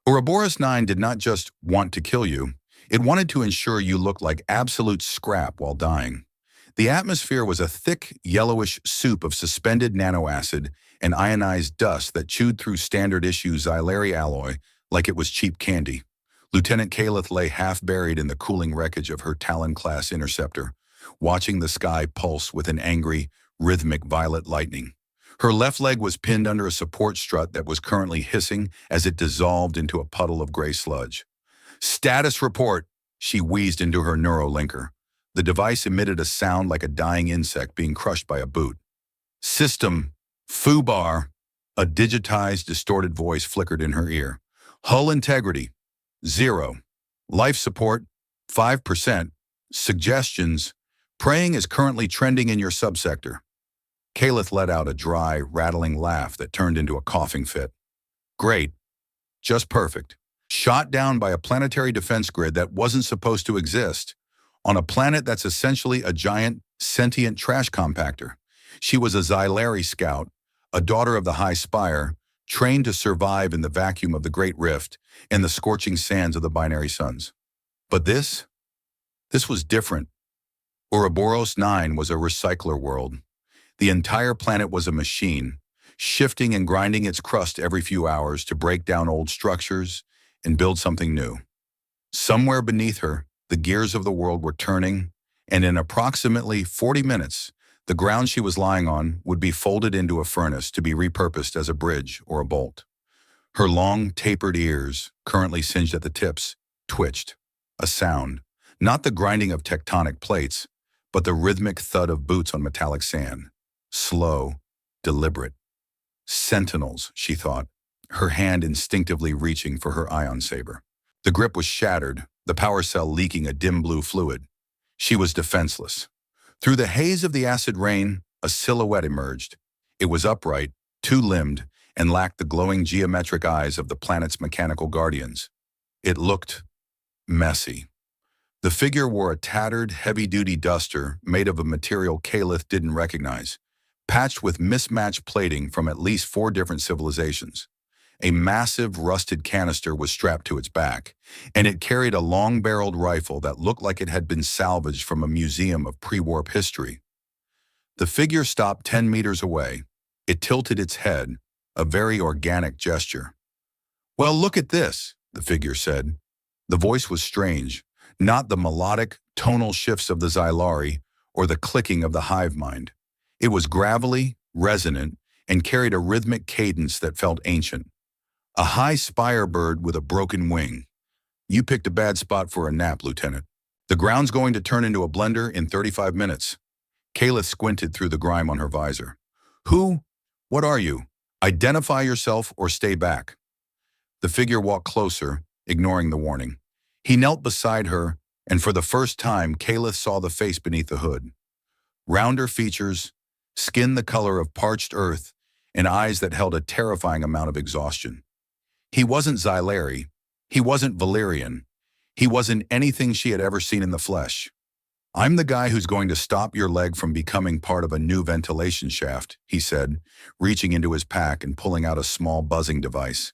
Ouroboros 9 did not just want to kill you, it wanted to ensure you looked like absolute scrap while dying. The atmosphere was a thick, yellowish soup of suspended nanoacid and ionized dust that chewed through standard-issue xylari alloy like it was cheap candy. Lieutenant Caleth lay half-buried in the cooling wreckage of her Talon-class interceptor, watching the sky pulse with an angry, rhythmic violet lightning. Her left leg was pinned under a support strut that was currently hissing as it dissolved into a puddle of gray sludge. "Status report," she wheezed into her neurolinker. The device emitted a sound like a dying insect being crushed by a boot. "System, FUBAR," a digitized, distorted voice flickered in her ear. "Hull integrity, 0. Life support, 5%. Suggestions, praying is currently trending in your subsector." Caleth let out a dry, rattling laugh that turned into a coughing fit. "Great. Just perfect. Shot down by a planetary defense grid that wasn't supposed to exist, on a planet that's essentially a giant, sentient trash compactor. She was a Xylari scout, a daughter of the High Spire, trained to survive in the vacuum of the Great Rift and the scorching sands of the binary suns. But this was different. Ouroboros 9 was a recycler world. The entire planet was a machine, shifting and grinding its crust every few hours to break down old structures and build something new. Somewhere beneath her, the gears of the world were turning, and in approximately 40 minutes, the ground she was lying on would be folded into a furnace to be repurposed as a bridge or a bolt. Her long, tapered ears, currently singed at the tips, twitched. A sound, not the grinding of tectonic plates, but the rhythmic thud of boots on metallic sand. Slow, deliberate. Sentinels, she thought, her hand instinctively reaching for her ion saber. The grip was shattered, the power cell leaking a dim blue fluid. She was defenseless. Through the haze of the acid rain, a silhouette emerged. It was upright, two-limbed, and lacked the glowing geometric eyes of the planet's mechanical guardians. It looked messy. The figure wore a tattered, heavy-duty duster made of a material Caleth didn't recognize, patched with mismatched plating from at least 4 different civilizations. A massive, rusted canister was strapped to its back, and it carried a long-barreled rifle that looked like it had been salvaged from a museum of pre-warp history. The figure stopped 10 meters away. It tilted its head, a very organic gesture. "Well, look at this," the figure said. The voice was strange, not the melodic, tonal shifts of the Xylari or the clicking of the hive mind. It was gravelly, resonant, and carried a rhythmic cadence that felt ancient. "A high spire bird with a broken wing. You picked a bad spot for a nap, Lieutenant. The ground's going to turn into a blender in 35 minutes. Caleth squinted through the grime on her visor. "Who? What are you? Identify yourself or stay back." The figure walked closer, ignoring the warning. He knelt beside her, and for the first time, Caleth saw the face beneath the hood. Rounder features, skin the color of parched earth, and eyes that held a terrifying amount of exhaustion. He wasn't Xylari. He wasn't Valyrian. He wasn't anything she had ever seen in the flesh. "I'm the guy who's going to stop your leg from becoming part of a new ventilation shaft," he said, reaching into his pack and pulling out a small buzzing device.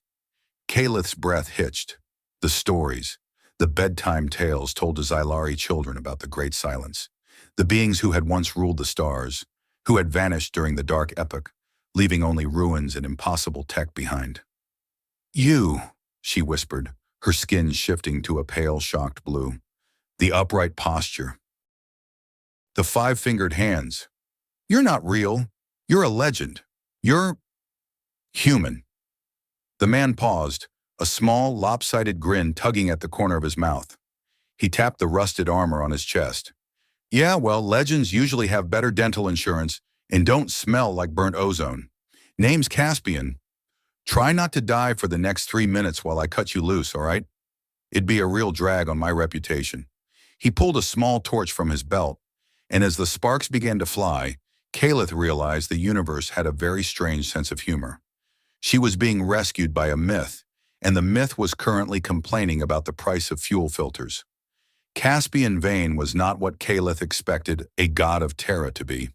Caleth's breath hitched. The stories, the bedtime tales told to Xylari children about the Great Silence, the beings who had once ruled the stars, who had vanished during the Dark Epoch, leaving only ruins and impossible tech behind. "You," she whispered, her skin shifting to a pale, shocked blue. The upright posture. The 5-fingered hands. "You're not real. You're a legend. You're human." The man paused, a small, lopsided grin tugging at the corner of his mouth. He tapped the rusted armor on his chest. "Yeah, well, legends usually have better dental insurance and don't smell like burnt ozone. Name's Caspian. Try not to die for the next 3 minutes while I cut you loose, all right? It'd be a real drag on my reputation." He pulled a small torch from his belt, and as the sparks began to fly, Caleth realized the universe had a very strange sense of humor. She was being rescued by a myth, and the myth was currently complaining about the price of fuel filters. Caspian Vane was not what Caleth expected a god of Terra to be.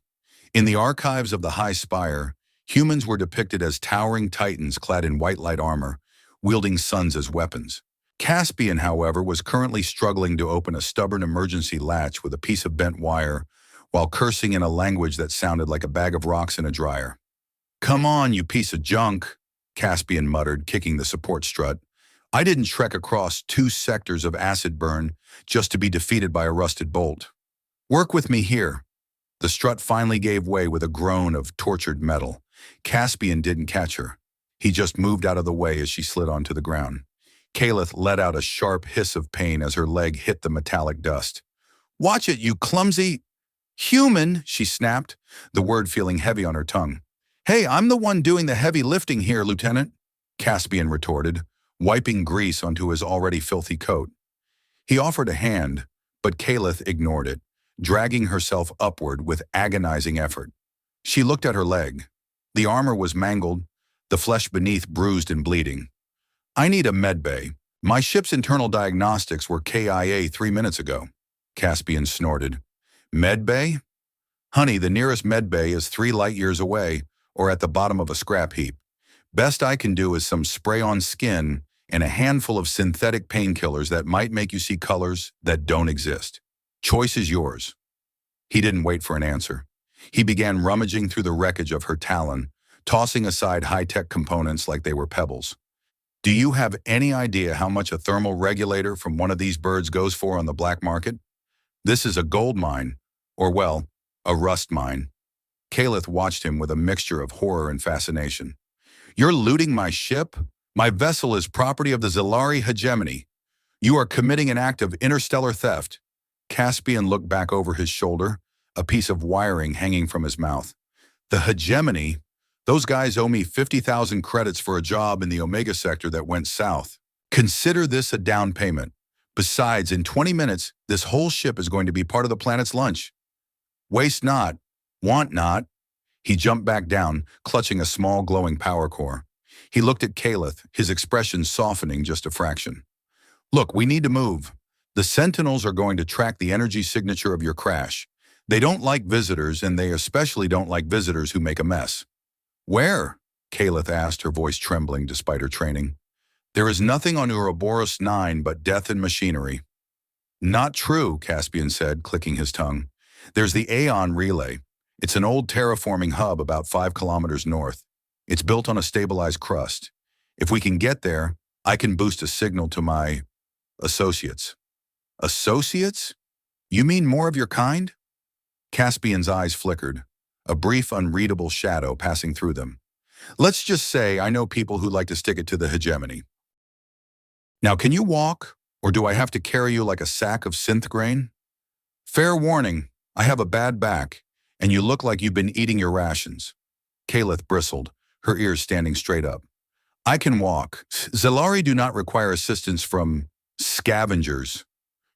In the archives of the High Spire, humans were depicted as towering titans clad in white light armor, wielding suns as weapons. Caspian, however, was currently struggling to open a stubborn emergency latch with a piece of bent wire, while cursing in a language that sounded like a bag of rocks in a dryer. "Come on, you piece of junk," Caspian muttered, kicking the support strut. "I didn't trek across 2 sectors of acid burn just to be defeated by a rusted bolt. Work with me here." The strut finally gave way with a groan of tortured metal. Caspian didn't catch her. He just moved out of the way as she slid onto the ground. Kaleth let out a sharp hiss of pain as her leg hit the metallic dust. "Watch it, you clumsy human," she snapped, the word feeling heavy on her tongue. "Hey, I'm the one doing the heavy lifting here, Lieutenant," Caspian retorted, wiping grease onto his already filthy coat. He offered a hand, but Kaleth ignored it, dragging herself upward with agonizing effort. She looked at her leg. The armor was mangled, the flesh beneath bruised and bleeding. "I need a medbay. My ship's internal diagnostics were KIA 3 minutes ago," Caspian snorted. "Medbay? Honey, the nearest medbay is 3 light years away, or at the bottom of a scrap heap. Best I can do is some spray-on skin and a handful of synthetic painkillers that might make you see colors that don't exist. Choice is yours." He didn't wait for an answer. He began rummaging through the wreckage of her Talon, tossing aside high-tech components like they were pebbles. "Do you have any idea how much a thermal regulator from one of these birds goes for on the black market? This is a gold mine, or well, a rust mine." Kaleth watched him with a mixture of horror and fascination. "You're looting my ship? My vessel is property of the Zilari hegemony. You are committing an act of interstellar theft." Caspian looked back over his shoulder, a piece of wiring hanging from his mouth. "The hegemony? Those guys owe me 50,000 credits for a job in the Omega sector that went south. Consider this a down payment. Besides, in 20 minutes, this whole ship is going to be part of the planet's lunch. Waste not, want not." He jumped back down, clutching a small glowing power core. He looked at Kaleth, his expression softening just a fraction. "Look, we need to move. The Sentinels are going to track the energy signature of your crash. They don't like visitors, and they especially don't like visitors who make a mess." "Where?" Kaleth asked, her voice trembling despite her training. "There is nothing on Ouroboros 9 but death and machinery." "Not true," Caspian said, clicking his tongue. "There's the Aeon Relay. It's an old terraforming hub about 5 kilometers north. It's built on a stabilized crust. If we can get there, I can boost a signal to my associates." "Associates? You mean more of your kind?" Caspian's eyes flickered, a brief unreadable shadow passing through them. "Let's just say I know people who like to stick it to the hegemony. Now, can you walk, or do I have to carry you like a sack of synth grain? Fair warning, I have a bad back, and you look like you've been eating your rations." Kaleth bristled, her ears standing straight up. "I can walk. Zilari do not require assistance from scavengers."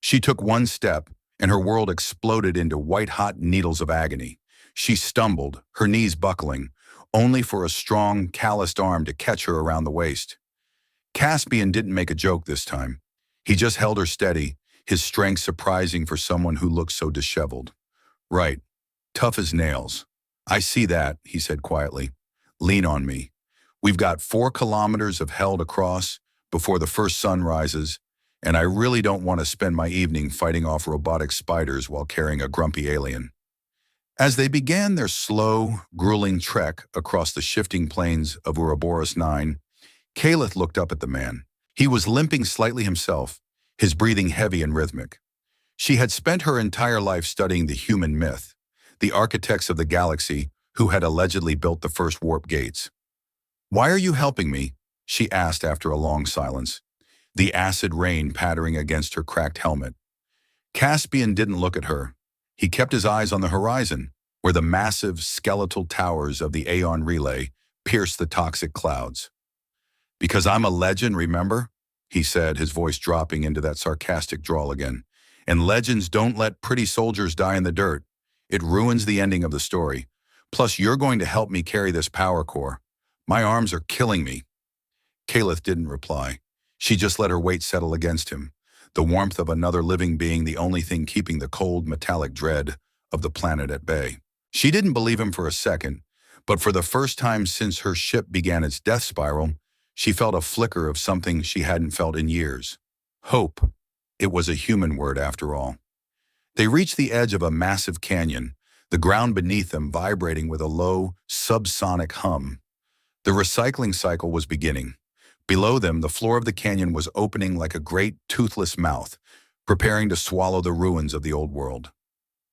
She took one step, and her world exploded into white-hot needles of agony. She stumbled, her knees buckling, only for a strong, calloused arm to catch her around the waist. Caspian didn't make a joke this time. He just held her steady, his strength surprising for someone who looked so disheveled. "Right, tough as nails. I see that," he said quietly. "Lean on me. We've got 4 kilometers of hell to cross before the first sun rises, and I really don't want to spend my evening fighting off robotic spiders while carrying a grumpy alien." As they began their slow, grueling trek across the shifting plains of Ouroboros 9, Kaleth looked up at the man. He was limping slightly himself, his breathing heavy and rhythmic. She had spent her entire life studying the human myth, the architects of the galaxy who had allegedly built the first warp gates. "Why are you helping me?" she asked after a long silence, the acid rain pattering against her cracked helmet. Caspian didn't look at her. He kept his eyes on the horizon, where the massive skeletal towers of the Aeon Relay pierced the toxic clouds. "Because I'm a legend, remember?" he said, his voice dropping into that sarcastic drawl again. "And legends don't let pretty soldiers die in the dirt. It ruins the ending of the story. Plus, you're going to help me carry this power core. My arms are killing me." Kaleth didn't reply. She just let her weight settle against him, the warmth of another living being the only thing keeping the cold, metallic dread of the planet at bay. She didn't believe him for a second, but for the first time since her ship began its death spiral, She felt a flicker of something she hadn't felt in years. Hope. It was a human word after all. They reached the edge of a massive canyon, the ground beneath them vibrating with a low, subsonic hum. The recycling cycle was beginning. Below them, the floor of the canyon was opening like a great, toothless mouth, preparing to swallow the ruins of the old world.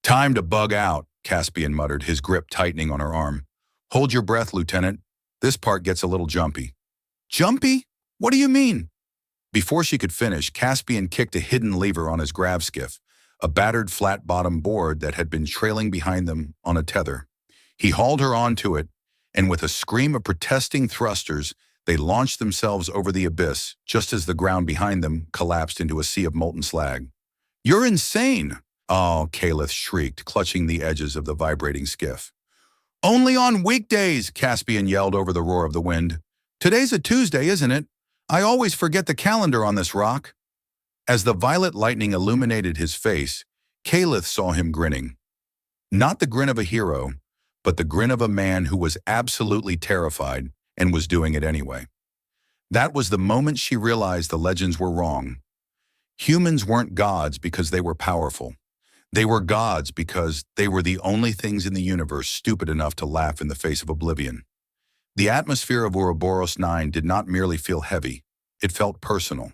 "Time to bug out," Caspian muttered, his grip tightening on her arm. "Hold your breath, Lieutenant. This part gets a little jumpy." "Jumpy? What do you mean?" Before she could finish, Caspian kicked a hidden lever on his grav skiff, a battered flat-bottom board that had been trailing behind them on a tether. He hauled her onto it, and with a scream of protesting thrusters, they launched themselves over the abyss just as the ground behind them collapsed into a sea of molten slag. "You're insane!" "Oh," Calith shrieked, clutching the edges of the vibrating skiff. "Only on weekdays!" Caspian yelled over the roar of the wind. "Today's a Tuesday, isn't it? I always forget the calendar on this rock." As the violet lightning illuminated his face, Calith saw him grinning. Not the grin of a hero, but the grin of a man who was absolutely terrified and was doing it anyway. That was the moment she realized the legends were wrong. Humans weren't gods because they were powerful. They were gods because they were the only things in the universe stupid enough to laugh in the face of oblivion. The atmosphere of Ouroboros 9 did not merely feel heavy, it felt personal.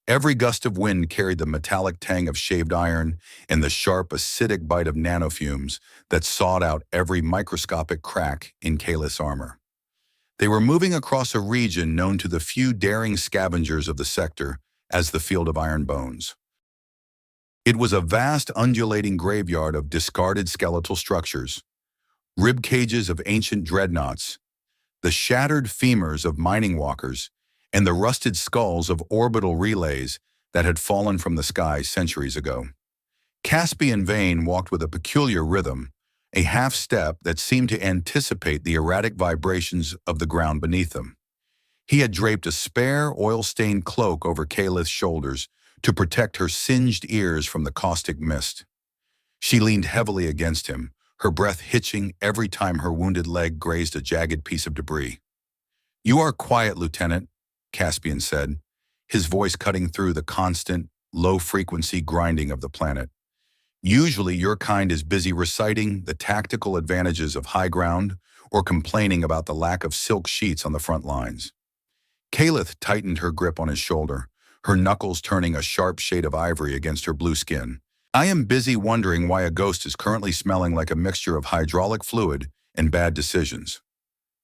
Every gust of wind carried the metallic tang of shaved iron and the sharp, acidic bite of nanofumes that sawed out every microscopic crack in Calith's armor. They were moving across a region known to the few daring scavengers of the sector as the Field of Iron Bones. It was a vast, undulating graveyard of discarded skeletal structures, rib cages of ancient dreadnoughts, the shattered femurs of mining walkers, and the rusted skulls of orbital relays that had fallen from the sky centuries ago. Caspian Vane walked with a peculiar rhythm, a half-step that seemed to anticipate the erratic vibrations of the ground beneath them. He had draped a spare, oil-stained cloak over Calith's shoulders to protect her singed ears from the caustic mist. She leaned heavily against him, her breath hitching every time her wounded leg grazed a jagged piece of debris. "You are quiet, Lieutenant," Caspian said, his voice cutting through the constant, low-frequency grinding of the planet. "Usually your kind is busy reciting the tactical advantages of high ground or complaining about the lack of silk sheets on the front lines." Calith tightened her grip on his shoulder, her knuckles turning a sharp shade of ivory against her blue skin. "I am busy wondering why a ghost is currently smelling like a mixture of hydraulic fluid and bad decisions.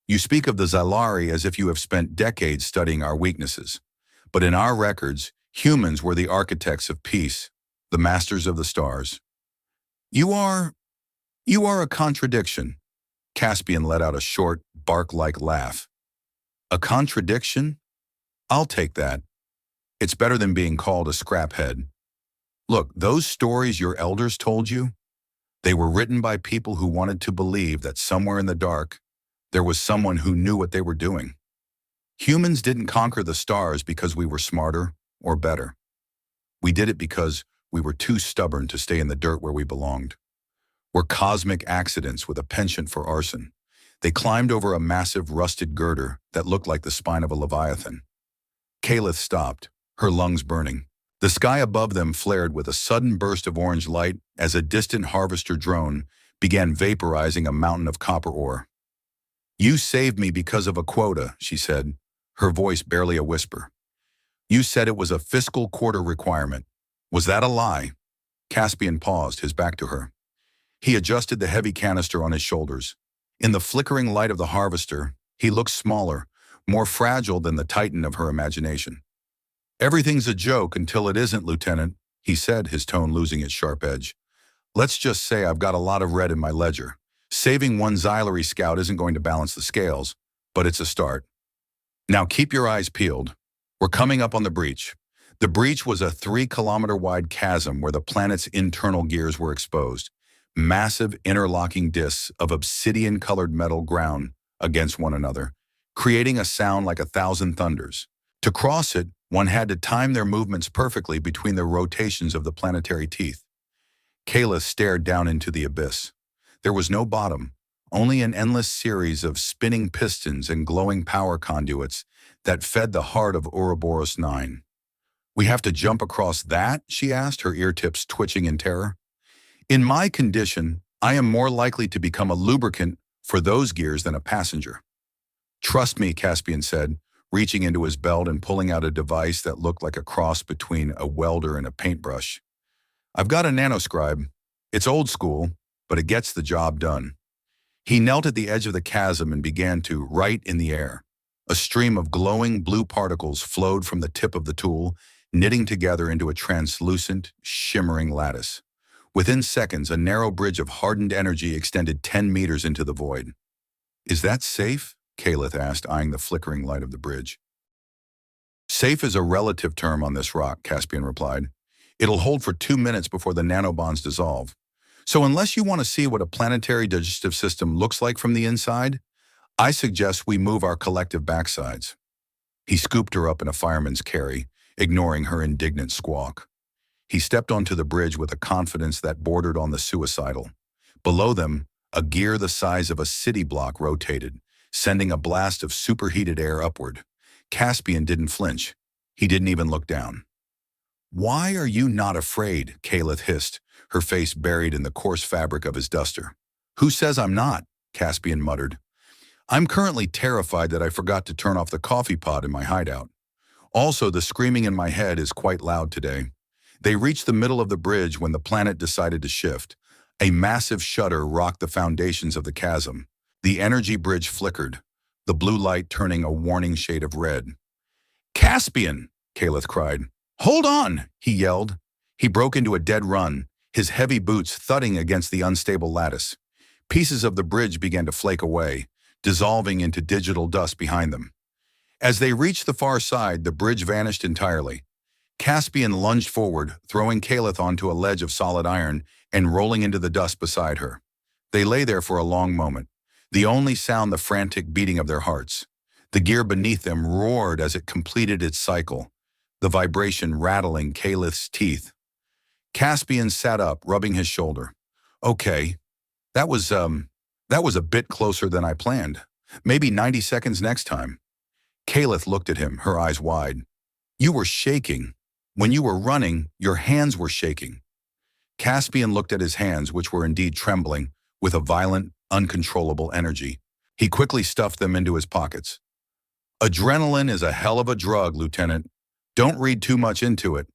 You speak of the Xylari as if you have spent decades studying our weaknesses. But in our records, humans were the architects of peace, the masters of the stars. You are a contradiction." Caspian let out a short, bark-like laugh. "A contradiction? I'll take that. It's better than being called a scraphead. Look, those stories your elders told you, they were written by people who wanted to believe that somewhere in the dark, there was someone who knew what they were doing. Humans didn't conquer the stars because we were smarter or better. We did it because we were too stubborn to stay in the dirt where we belonged. We're cosmic accidents with a penchant for arson. They climbed over a massive rusted girder that looked like the spine of a leviathan." Calith stopped, her lungs burning. The sky above them flared with a sudden burst of orange light as a distant harvester drone began vaporizing a mountain of copper ore. "You saved me because of a quota," she said, her voice barely a whisper. "You said it was a fiscal quarter requirement. Was that a lie?" Caspian paused, his back to her. He adjusted the heavy canister on his shoulders. In the flickering light of the harvester, he looked smaller, more fragile than the titan of her imagination. "Everything's a joke until it isn't, Lieutenant," he said, his tone losing its sharp edge. "Let's just say I've got a lot of red in my ledger. Saving one Xylari scout isn't going to balance the scales, but it's a start. Now keep your eyes peeled. We're coming up on the breach." The breach was a 3-kilometer-wide chasm where the planet's internal gears were exposed, massive interlocking discs of obsidian-colored metal ground against one another, creating a sound like 1,000 thunders. To cross it, one had to time their movements perfectly between the rotations of the planetary teeth. Calith stared down into the abyss. There was no bottom, only an endless series of spinning pistons and glowing power conduits that fed the heart of Ouroboros 9. "We have to jump across that?" she asked, her ear tips twitching in terror. "In my condition, I am more likely to become a lubricant for those gears than a passenger." "Trust me," Caspian said, reaching into his belt and pulling out a device that looked like a cross between a welder and a paintbrush. "I've got a nanoscribe. It's old school, but it gets the job done." He knelt at the edge of the chasm and began to write in the air. A stream of glowing blue particles flowed from the tip of the tool, knitting together into a translucent, shimmering lattice. Within seconds, a narrow bridge of hardened energy extended 10 meters into the void. "Is that safe?" Calith asked, eyeing the flickering light of the bridge. "Safe is a relative term on this rock," Caspian replied. "It'll hold for 2 minutes before the nanobonds dissolve. So unless you want to see what a planetary digestive system looks like from the inside, I suggest we move our collective backsides." He scooped her up in a fireman's carry, ignoring her indignant squawk. He stepped onto the bridge with a confidence that bordered on the suicidal. Below them, a gear the size of a city block rotated, sending a blast of superheated air upward. Caspian didn't flinch. He didn't even look down. "Why are you not afraid?" Calith hissed, her face buried in the coarse fabric of his duster. "Who says I'm not?" Caspian muttered. "I'm currently terrified that I forgot to turn off the coffee pot in my hideout. Also, the screaming in my head is quite loud today." They reached the middle of the bridge when the planet decided to shift. A massive shudder rocked the foundations of the chasm. The energy bridge flickered, the blue light turning a warning shade of red. "Caspian!" Calith cried. "Hold on!" he yelled. He broke into a dead run, his heavy boots thudding against the unstable lattice. Pieces of the bridge began to flake away, dissolving into digital dust behind them. As they reached the far side, the bridge vanished entirely. Caspian lunged forward, throwing Calith onto a ledge of solid iron and rolling into the dust beside her. They lay there for a long moment, the only sound the frantic beating of their hearts. The gear beneath them roared as it completed its cycle, the vibration rattling Calith's teeth. Caspian sat up, rubbing his shoulder. "Okay, that was a bit closer than I planned. Maybe 90 seconds next time." Calith looked at him, her eyes wide. "You were shaking. When you were running, your hands were shaking." Caspian looked at his hands, which were indeed trembling, with a violent, uncontrollable energy. He quickly stuffed them into his pockets. "Adrenaline is a hell of a drug, Lieutenant. Don't read too much into it."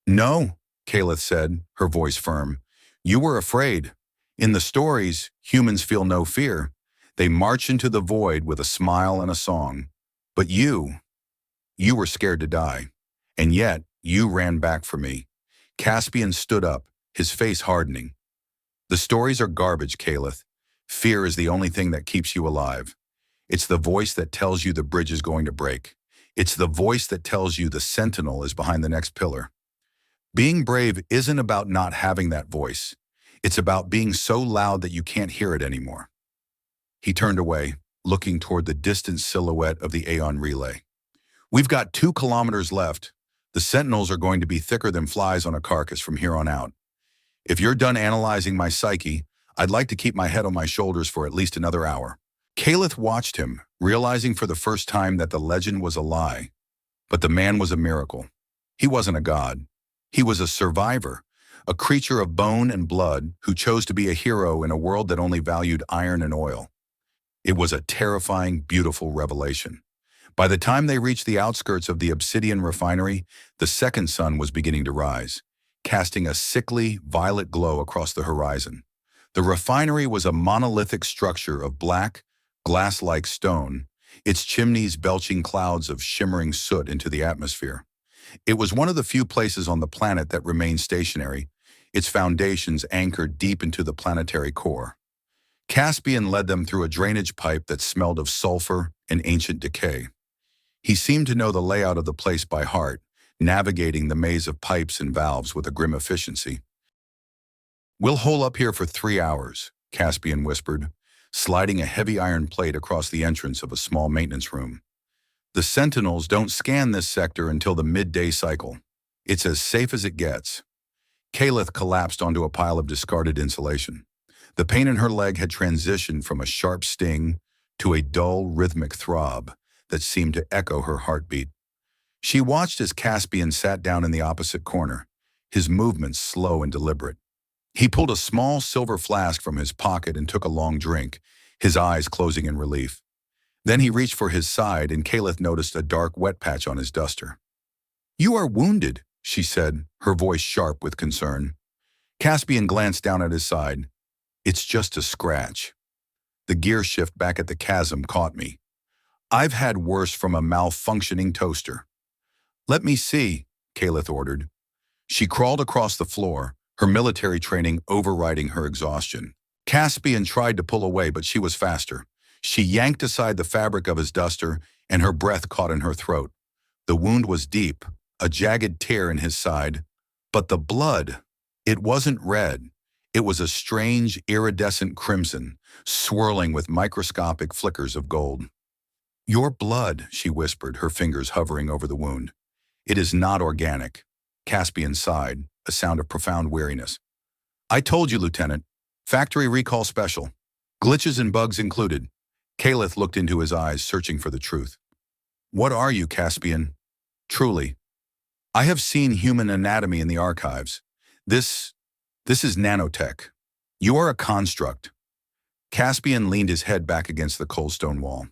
"No," Calith said, her voice firm. "You were afraid. In the stories, humans feel no fear. They march into the void with a smile and a song. But you were scared to die. And yet, you ran back for me." Caspian stood up, his face hardening. "The stories are garbage, Calith. Fear is the only thing that keeps you alive. It's the voice that tells you the bridge is going to break. It's the voice that tells you the sentinel is behind the next pillar. Being brave isn't about not having that voice. It's about being so loud that you can't hear it anymore." He turned away, looking toward the distant silhouette of the Aeon relay. "We've got 2 kilometers left. The sentinels are going to be thicker than flies on a carcass from here on out. If you're done analyzing my psyche, I'd like to keep my head on my shoulders for at least another hour." Calith watched him, realizing for the first time that the legend was a lie. But the man was a miracle. He wasn't a god. He was a survivor, a creature of bone and blood who chose to be a hero in a world that only valued iron and oil. It was a terrifying, beautiful revelation. By the time they reached the outskirts of the obsidian refinery, the second sun was beginning to rise, casting a sickly, violet glow across the horizon. The refinery was a monolithic structure of black, glass-like stone, its chimneys belching clouds of shimmering soot into the atmosphere. It was one of the few places on the planet that remained stationary, its foundations anchored deep into the planetary core. Caspian led them through a drainage pipe that smelled of sulfur and ancient decay. He seemed to know the layout of the place by heart, navigating the maze of pipes and valves with a grim efficiency. "We'll hole up here for 3 hours, Caspian whispered, sliding a heavy iron plate across the entrance of a small maintenance room. "The sentinels don't scan this sector until the midday cycle. It's as safe as it gets." Calith collapsed onto a pile of discarded insulation. The pain in her leg had transitioned from a sharp sting to a dull, rhythmic throb, that seemed to echo her heartbeat. She watched as Caspian sat down in the opposite corner, his movements slow and deliberate. He pulled a small silver flask from his pocket and took a long drink, his eyes closing in relief. Then he reached for his side, and Caliph noticed a dark wet patch on his duster. "You are wounded," she said, her voice sharp with concern. Caspian glanced down at his side. "It's just a scratch." The gear shift back at the chasm caught me. "I've had worse from a malfunctioning toaster." "Let me see," Caliph ordered. She crawled across the floor, her military training overriding her exhaustion. Caspian tried to pull away, but she was faster. She yanked aside the fabric of his duster, and her breath caught in her throat. The wound was deep, a jagged tear in his side. But the blood, it wasn't red. It was a strange, iridescent crimson, swirling with microscopic flickers of gold. "Your blood," she whispered, her fingers hovering over the wound. "It is not organic." Caspian sighed, a sound of profound weariness. "I told you, Lieutenant. Factory recall special. Glitches and bugs included." Caliph looked into his eyes, searching for the truth. "What are you, Caspian?" "Truly. I have seen human anatomy in the archives. This is nanotech. You are a construct." Caspian leaned his head back against the cold stone wall.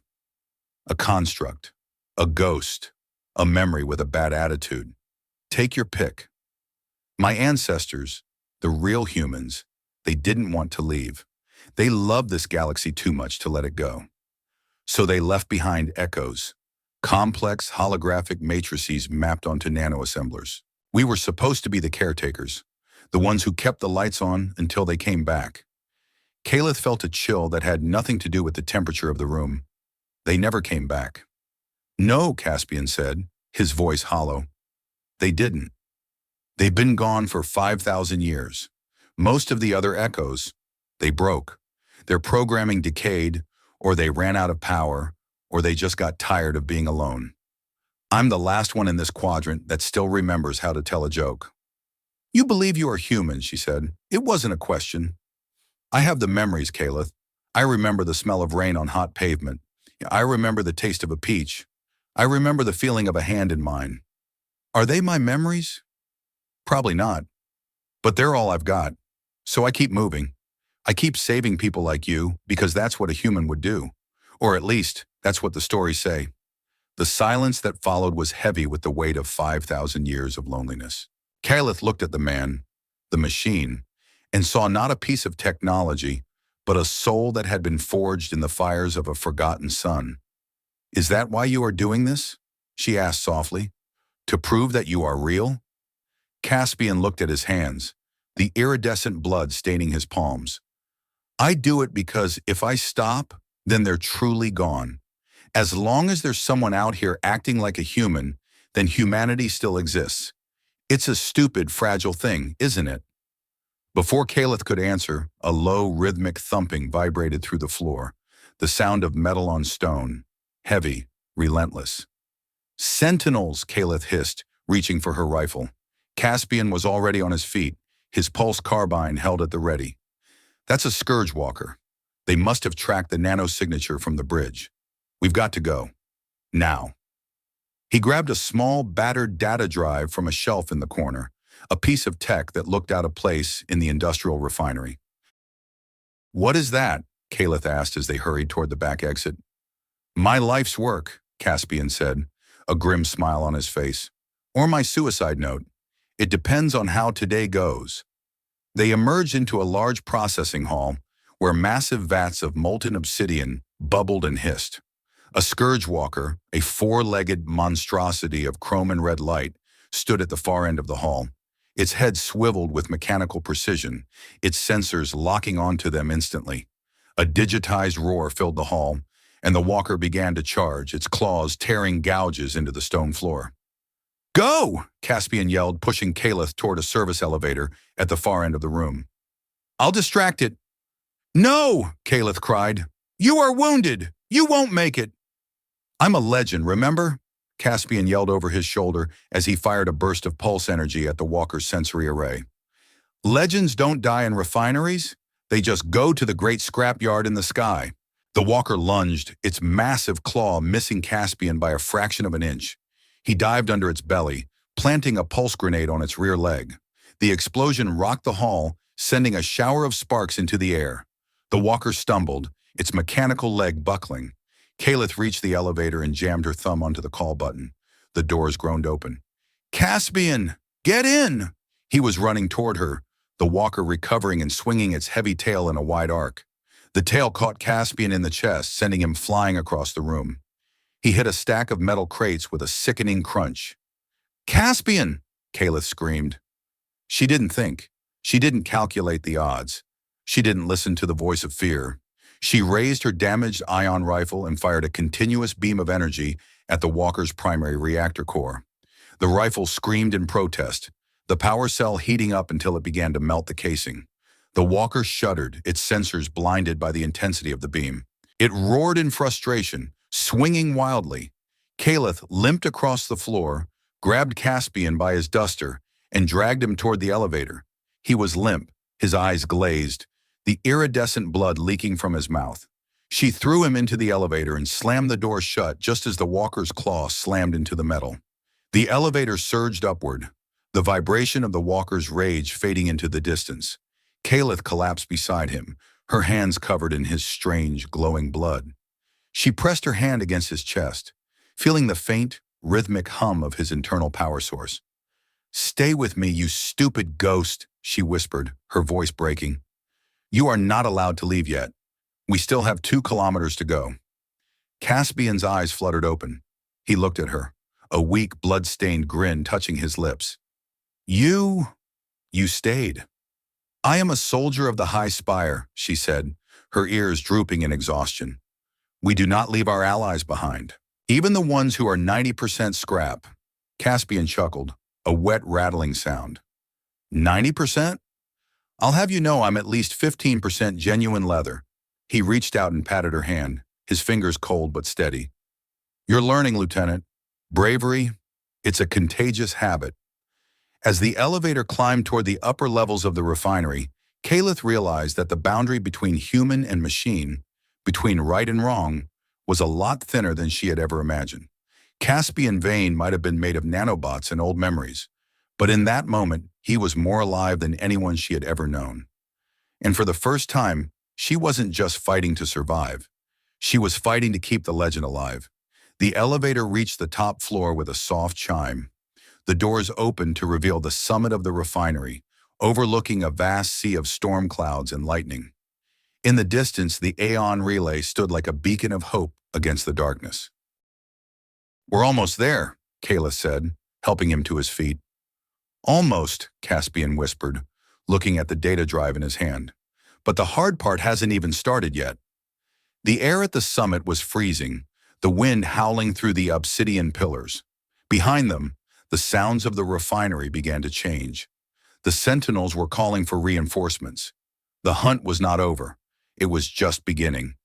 "A construct. A ghost. A memory with a bad attitude. Take your pick. My ancestors, the real humans, they didn't want to leave. They loved this galaxy too much to let it go. So they left behind echoes, complex holographic matrices mapped onto nanoassemblers. We were supposed to be the caretakers, the ones who kept the lights on until they came back." Caliph felt a chill that had nothing to do with the temperature of the room. "They never came back." "No," Caspian said, his voice hollow. "They didn't. They've been gone for 5,000 years. Most of the other echoes, they broke. Their programming decayed, or they ran out of power, or they just got tired of being alone. I'm the last one in this quadrant that still remembers how to tell a joke." "You believe you are human," she said. "It wasn't a question." "I have the memories, Caliph. I remember the smell of rain on hot pavement. I remember the taste of a peach. I remember the feeling of a hand in mine. Are they my memories? Probably not. But they're all I've got. So I keep moving. I keep saving people like you because that's what a human would do. Or at least, that's what the stories say." The silence that followed was heavy with the weight of 5,000 years of loneliness. Caliph looked at the man, the machine, and saw not a piece of technology, but a soul that had been forged in the fires of a forgotten sun. "Is that why you are doing this?" she asked softly. "To prove that you are real?" Caspian looked at his hands, the iridescent blood staining his palms. "I do it because if I stop, then they're truly gone. As long as there's someone out here acting like a human, then humanity still exists. It's a stupid, fragile thing, isn't it?" Before Caliph could answer, a low, rhythmic thumping vibrated through the floor, the sound of metal on stone, heavy, relentless. "Sentinels," Caliph hissed, reaching for her rifle. Caspian was already on his feet, his pulse carbine held at the ready. "That's a scourge walker. They must have tracked the nano-signature from the bridge. We've got to go. Now." He grabbed a small, battered data drive from a shelf in the corner, a piece of tech that looked out of place in the industrial refinery. "What is that?" Caliph asked as they hurried toward the back exit. "My life's work," Caspian said, a grim smile on his face. "Or my suicide note. It depends on how today goes." They emerged into a large processing hall where massive vats of molten obsidian bubbled and hissed. A scourge walker, a four-legged monstrosity of chrome and red light, stood at the far end of the hall, its head swiveled with mechanical precision, its sensors locking onto them instantly. A digitized roar filled the hall, and the walker began to charge, its claws tearing gouges into the stone floor. "Go!" Caspian yelled, pushing Caliph toward a service elevator at the far end of the room. "I'll distract it." "No!" Caliph cried. "You are wounded! You won't make it!" "I'm a legend, remember?" Caspian yelled over his shoulder as he fired a burst of pulse energy at the walker's sensory array. "Legends don't die in refineries. They just go to the great scrapyard in the sky. The walker lunged, its massive claw missing Caspian by a fraction of an inch. He dived under its belly, planting a pulse grenade on its rear leg. The explosion rocked the hall, sending a shower of sparks into the air. The walker stumbled, its mechanical leg buckling. Kalith reached the elevator and jammed her thumb onto the call button. The doors groaned open. "Caspian, get in!" He was running toward her, the walker recovering and swinging its heavy tail in a wide arc. The tail caught Caspian in the chest, sending him flying across the room. He hit a stack of metal crates with a sickening crunch. "Caspian!" Kalith screamed. She didn't think. She didn't calculate the odds. She didn't listen to the voice of fear. She raised her damaged ion rifle and fired a continuous beam of energy at the walker's primary reactor core. The rifle screamed in protest, the power cell heating up until it began to melt the casing. The walker shuddered, its sensors blinded by the intensity of the beam. It roared in frustration, swinging wildly. Kalith limped across the floor, grabbed Caspian by his duster, and dragged him toward the elevator. He was limp, his eyes glazed, the iridescent blood leaking from his mouth. She threw him into the elevator and slammed the door shut just as the walker's claw slammed into the metal. The elevator surged upward, the vibration of the walker's rage fading into the distance. Kalith collapsed beside him, her hands covered in his strange, glowing blood. She pressed her hand against his chest, feeling the faint, rhythmic hum of his internal power source. "Stay with me, you stupid ghost," she whispered, her voice breaking. "You are not allowed to leave yet. We still have 2 kilometers to go." Caspian's eyes fluttered open. He looked at her, a weak, blood-stained grin touching his lips. You stayed." "I am a soldier of the High Spire," she said, her ears drooping in exhaustion. "We do not leave our allies behind, even the ones who are 90% scrap." Caspian chuckled, a wet, rattling sound. 90%? I'll have you know I'm at least 15% genuine leather." He reached out and patted her hand, his fingers cold but steady. "You're learning, Lieutenant. Bravery, it's a contagious habit." As the elevator climbed toward the upper levels of the refinery, Kalith realized that the boundary between human and machine, between right and wrong, was a lot thinner than she had ever imagined. Caspian Vane might have been made of nanobots and old memories, but in that moment, he was more alive than anyone she had ever known. And for the first time, she wasn't just fighting to survive. She was fighting to keep the legend alive. The elevator reached the top floor with a soft chime. The doors opened to reveal the summit of the refinery, overlooking a vast sea of storm clouds and lightning. In the distance, the Aeon relay stood like a beacon of hope against the darkness. "We're almost there," Kalith said, helping him to his feet. "Almost," Caspian whispered, looking at the data drive in his hand. "But the hard part hasn't even started yet." The air at the summit was freezing, the wind howling through the obsidian pillars. Behind them, the sounds of the refinery began to change. The sentinels were calling for reinforcements. The hunt was not over. It was just beginning.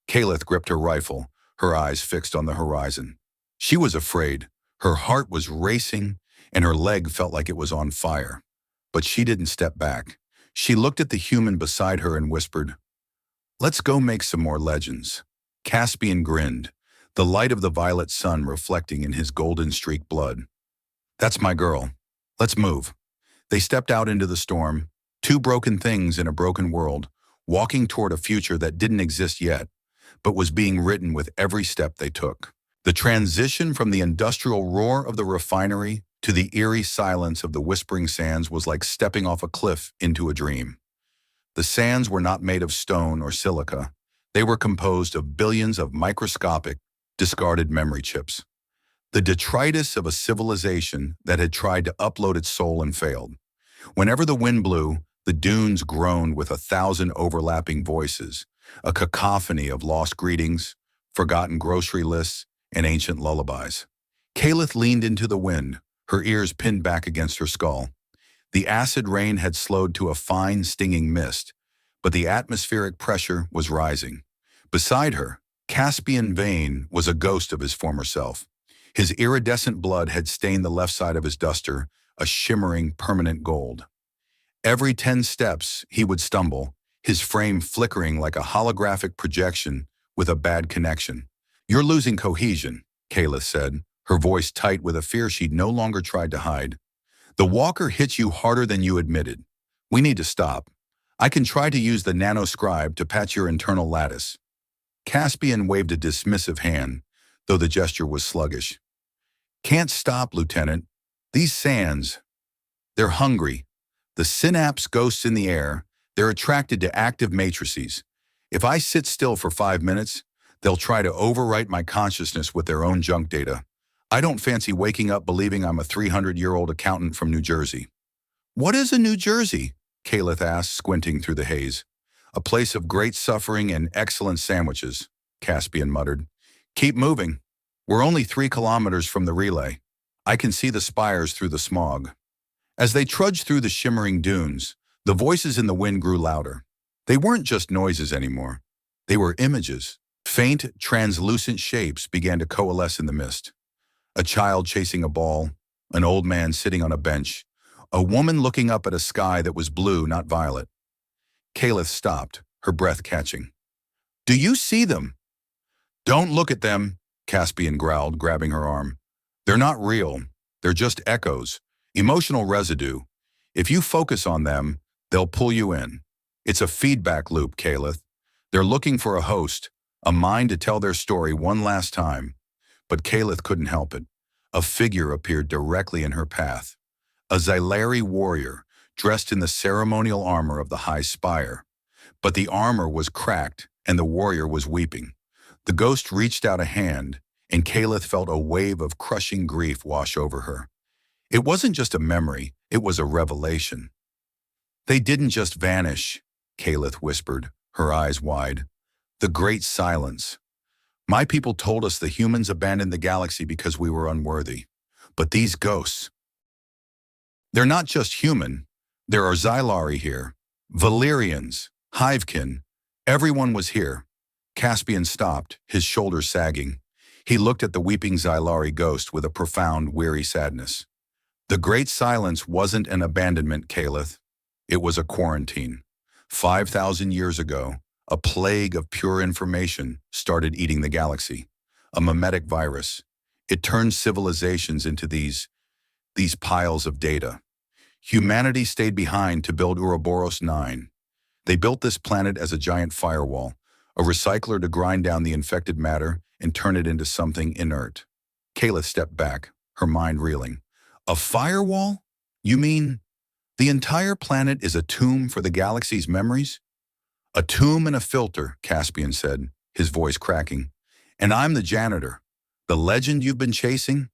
Kalith gripped her rifle, her eyes fixed on the horizon. She was afraid. Her heart was racing, and her leg felt like it was on fire. But she didn't step back. She looked at the human beside her and whispered, "Let's go make some more legends." Caspian grinned, the light of the violet sun reflecting in his golden-streaked blood. "That's my girl. Let's move." They stepped out into the storm, 2 broken things in a broken world, walking toward a future that didn't exist yet, but was being written with every step they took. The transition from the industrial roar of the refinery to the eerie silence of the whispering sands was like stepping off a cliff into a dream. The sands were not made of stone or silica. They were composed of billions of microscopic, discarded memory chips. The detritus of a civilization that had tried to upload its soul and failed. Whenever the wind blew, the dunes groaned with 1,000 overlapping voices, a cacophony of lost greetings, forgotten grocery lists, and ancient lullabies. Kalith leaned into the wind, her ears pinned back against her skull. The acid rain had slowed to a fine, stinging mist, but the atmospheric pressure was rising. Beside her, Caspian Vane was a ghost of his former self. His iridescent blood had stained the left side of his duster, a shimmering, permanent gold. Every 10 steps, he would stumble, his frame flickering like a holographic projection with a bad connection. You're losing cohesion, Kayla said, her voice tight with a fear she'd no longer tried to hide. The walker hits you harder than you admitted. We need to stop. I can try to use the nanoscribe to patch your internal lattice. Caspian waved a dismissive hand, though the gesture was sluggish. Can't stop, Lieutenant. These sands, they're hungry. The synapse ghosts in the air, they're attracted to active matrices. If I sit still for 5 minutes, they'll try to overwrite my consciousness with their own junk data. I don't fancy waking up believing I'm a 300-year-old accountant from New Jersey. What is a New Jersey? Caliph asked, squinting through the haze. A place of great suffering and excellent sandwiches, Caspian muttered. Keep moving. We're only 3 kilometers from the relay. I can see the spires through the smog. As they trudged through the shimmering dunes, the voices in the wind grew louder. They weren't just noises anymore. They were images. Faint, translucent shapes began to coalesce in the mist. A child chasing a ball, an old man sitting on a bench, a woman looking up at a sky that was blue, not violet. Caliph stopped, her breath catching. Do you see them? Don't look at them, Caspian growled, grabbing her arm. They're not real. They're just echoes, emotional residue. If you focus on them, they'll pull you in. It's a feedback loop, Caliph. They're looking for a host, a mind to tell their story one last time. But Caliph couldn't help it. A figure appeared directly in her path. A Xylari warrior, dressed in the ceremonial armor of the High Spire. But the armor was cracked, and the warrior was weeping. The ghost reached out a hand, and Caliph felt a wave of crushing grief wash over her. It wasn't just a memory, it was a revelation. They didn't just vanish, Caliph whispered, her eyes wide. The great silence. My people told us the humans abandoned the galaxy because we were unworthy. But these ghosts, they're not just human. There are Xylari here, Valyrians, Hivekin. Everyone was here. Caspian stopped, his shoulders sagging. He looked at the weeping Xylari ghost with a profound, weary sadness. The great silence wasn't an abandonment, Caliph. It was a quarantine. 5,000 years ago, a plague of pure information started eating the galaxy. A mimetic virus. It turned civilizations into these piles of data. Humanity stayed behind to build Ouroboros 9. They built this planet as a giant firewall, a recycler to grind down the infected matter and turn it into something inert. Kayla stepped back, her mind reeling. A firewall? You mean the entire planet is a tomb for the galaxy's memories? A tomb and a filter, Caspian said, his voice cracking. And I'm the janitor. The legend you've been chasing?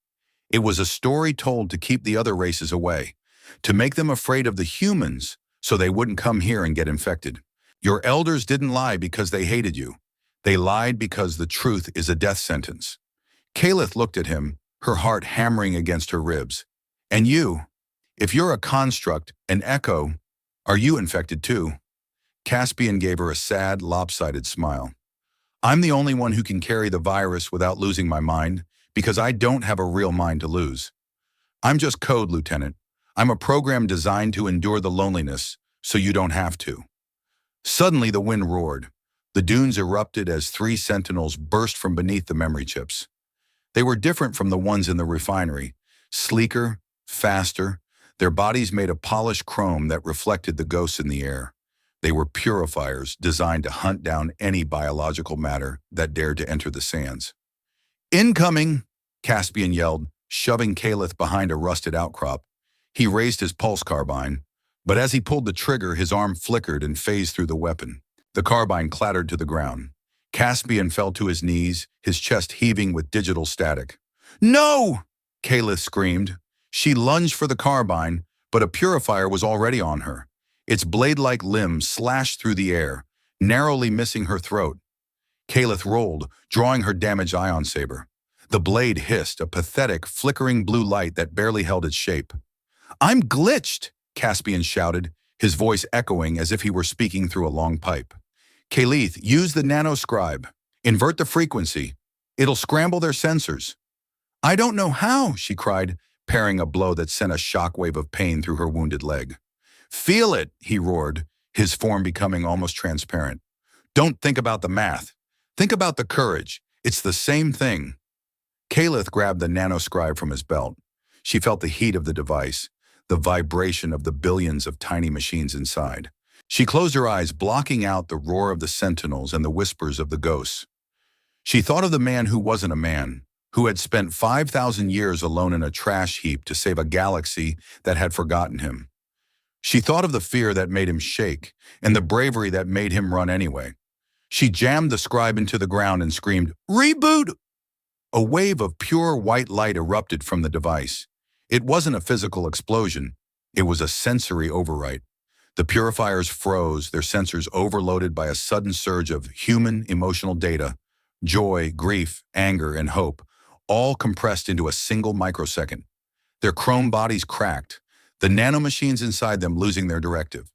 It was a story told to keep the other races away, to make them afraid of the humans so they wouldn't come here and get infected. Your elders didn't lie because they hated you. They lied because the truth is a death sentence. Caliph looked at him, her heart hammering against her ribs. And you, if you're a construct, an echo, are you infected too? Caspian gave her a sad, lopsided smile. I'm the only one who can carry the virus without losing my mind, because I don't have a real mind to lose. I'm just code, Lieutenant. I'm a program designed to endure the loneliness, so you don't have to. Suddenly the wind roared. The dunes erupted as 3 sentinels burst from beneath the memory chips. They were different from the ones in the refinery, sleeker, faster, their bodies made of polished chrome that reflected the ghosts in the air. They were purifiers designed to hunt down any biological matter that dared to enter the sands. Incoming, Caspian yelled, shoving Caliph behind a rusted outcrop. He raised his pulse carbine, but as he pulled the trigger, his arm flickered and phased through the weapon. The carbine clattered to the ground. Caspian fell to his knees, his chest heaving with digital static. No! Caliph screamed. She lunged for the carbine, but a purifier was already on her. Its blade-like limb slashed through the air, narrowly missing her throat. Caliph rolled, drawing her damaged ion saber. The blade hissed, a pathetic, flickering blue light that barely held its shape. I'm glitched, Caspian shouted, his voice echoing as if he were speaking through a long pipe. Caliph, use the nanoscribe. Invert the frequency. It'll scramble their sensors. I don't know how, she cried, parrying a blow that sent a shockwave of pain through her wounded leg. Feel it, he roared, his form becoming almost transparent. Don't think about the math. Think about the courage. It's the same thing. Kalith grabbed the nanoscribe from his belt. She felt the heat of the device, the vibration of the billions of tiny machines inside. She closed her eyes, blocking out the roar of the sentinels and the whispers of the ghosts. She thought of the man who wasn't a man, who had spent 5,000 years alone in a trash heap to save a galaxy that had forgotten him. She thought of the fear that made him shake, and the bravery that made him run anyway. She jammed the scribe into the ground and screamed, "Reboot!" A wave of pure white light erupted from the device. It wasn't a physical explosion. It was a sensory overwrite. The purifiers froze, their sensors overloaded by a sudden surge of human emotional data, joy, grief, anger, and hope, all compressed into a single microsecond. Their chrome bodies cracked, the nanomachines inside them losing their directive.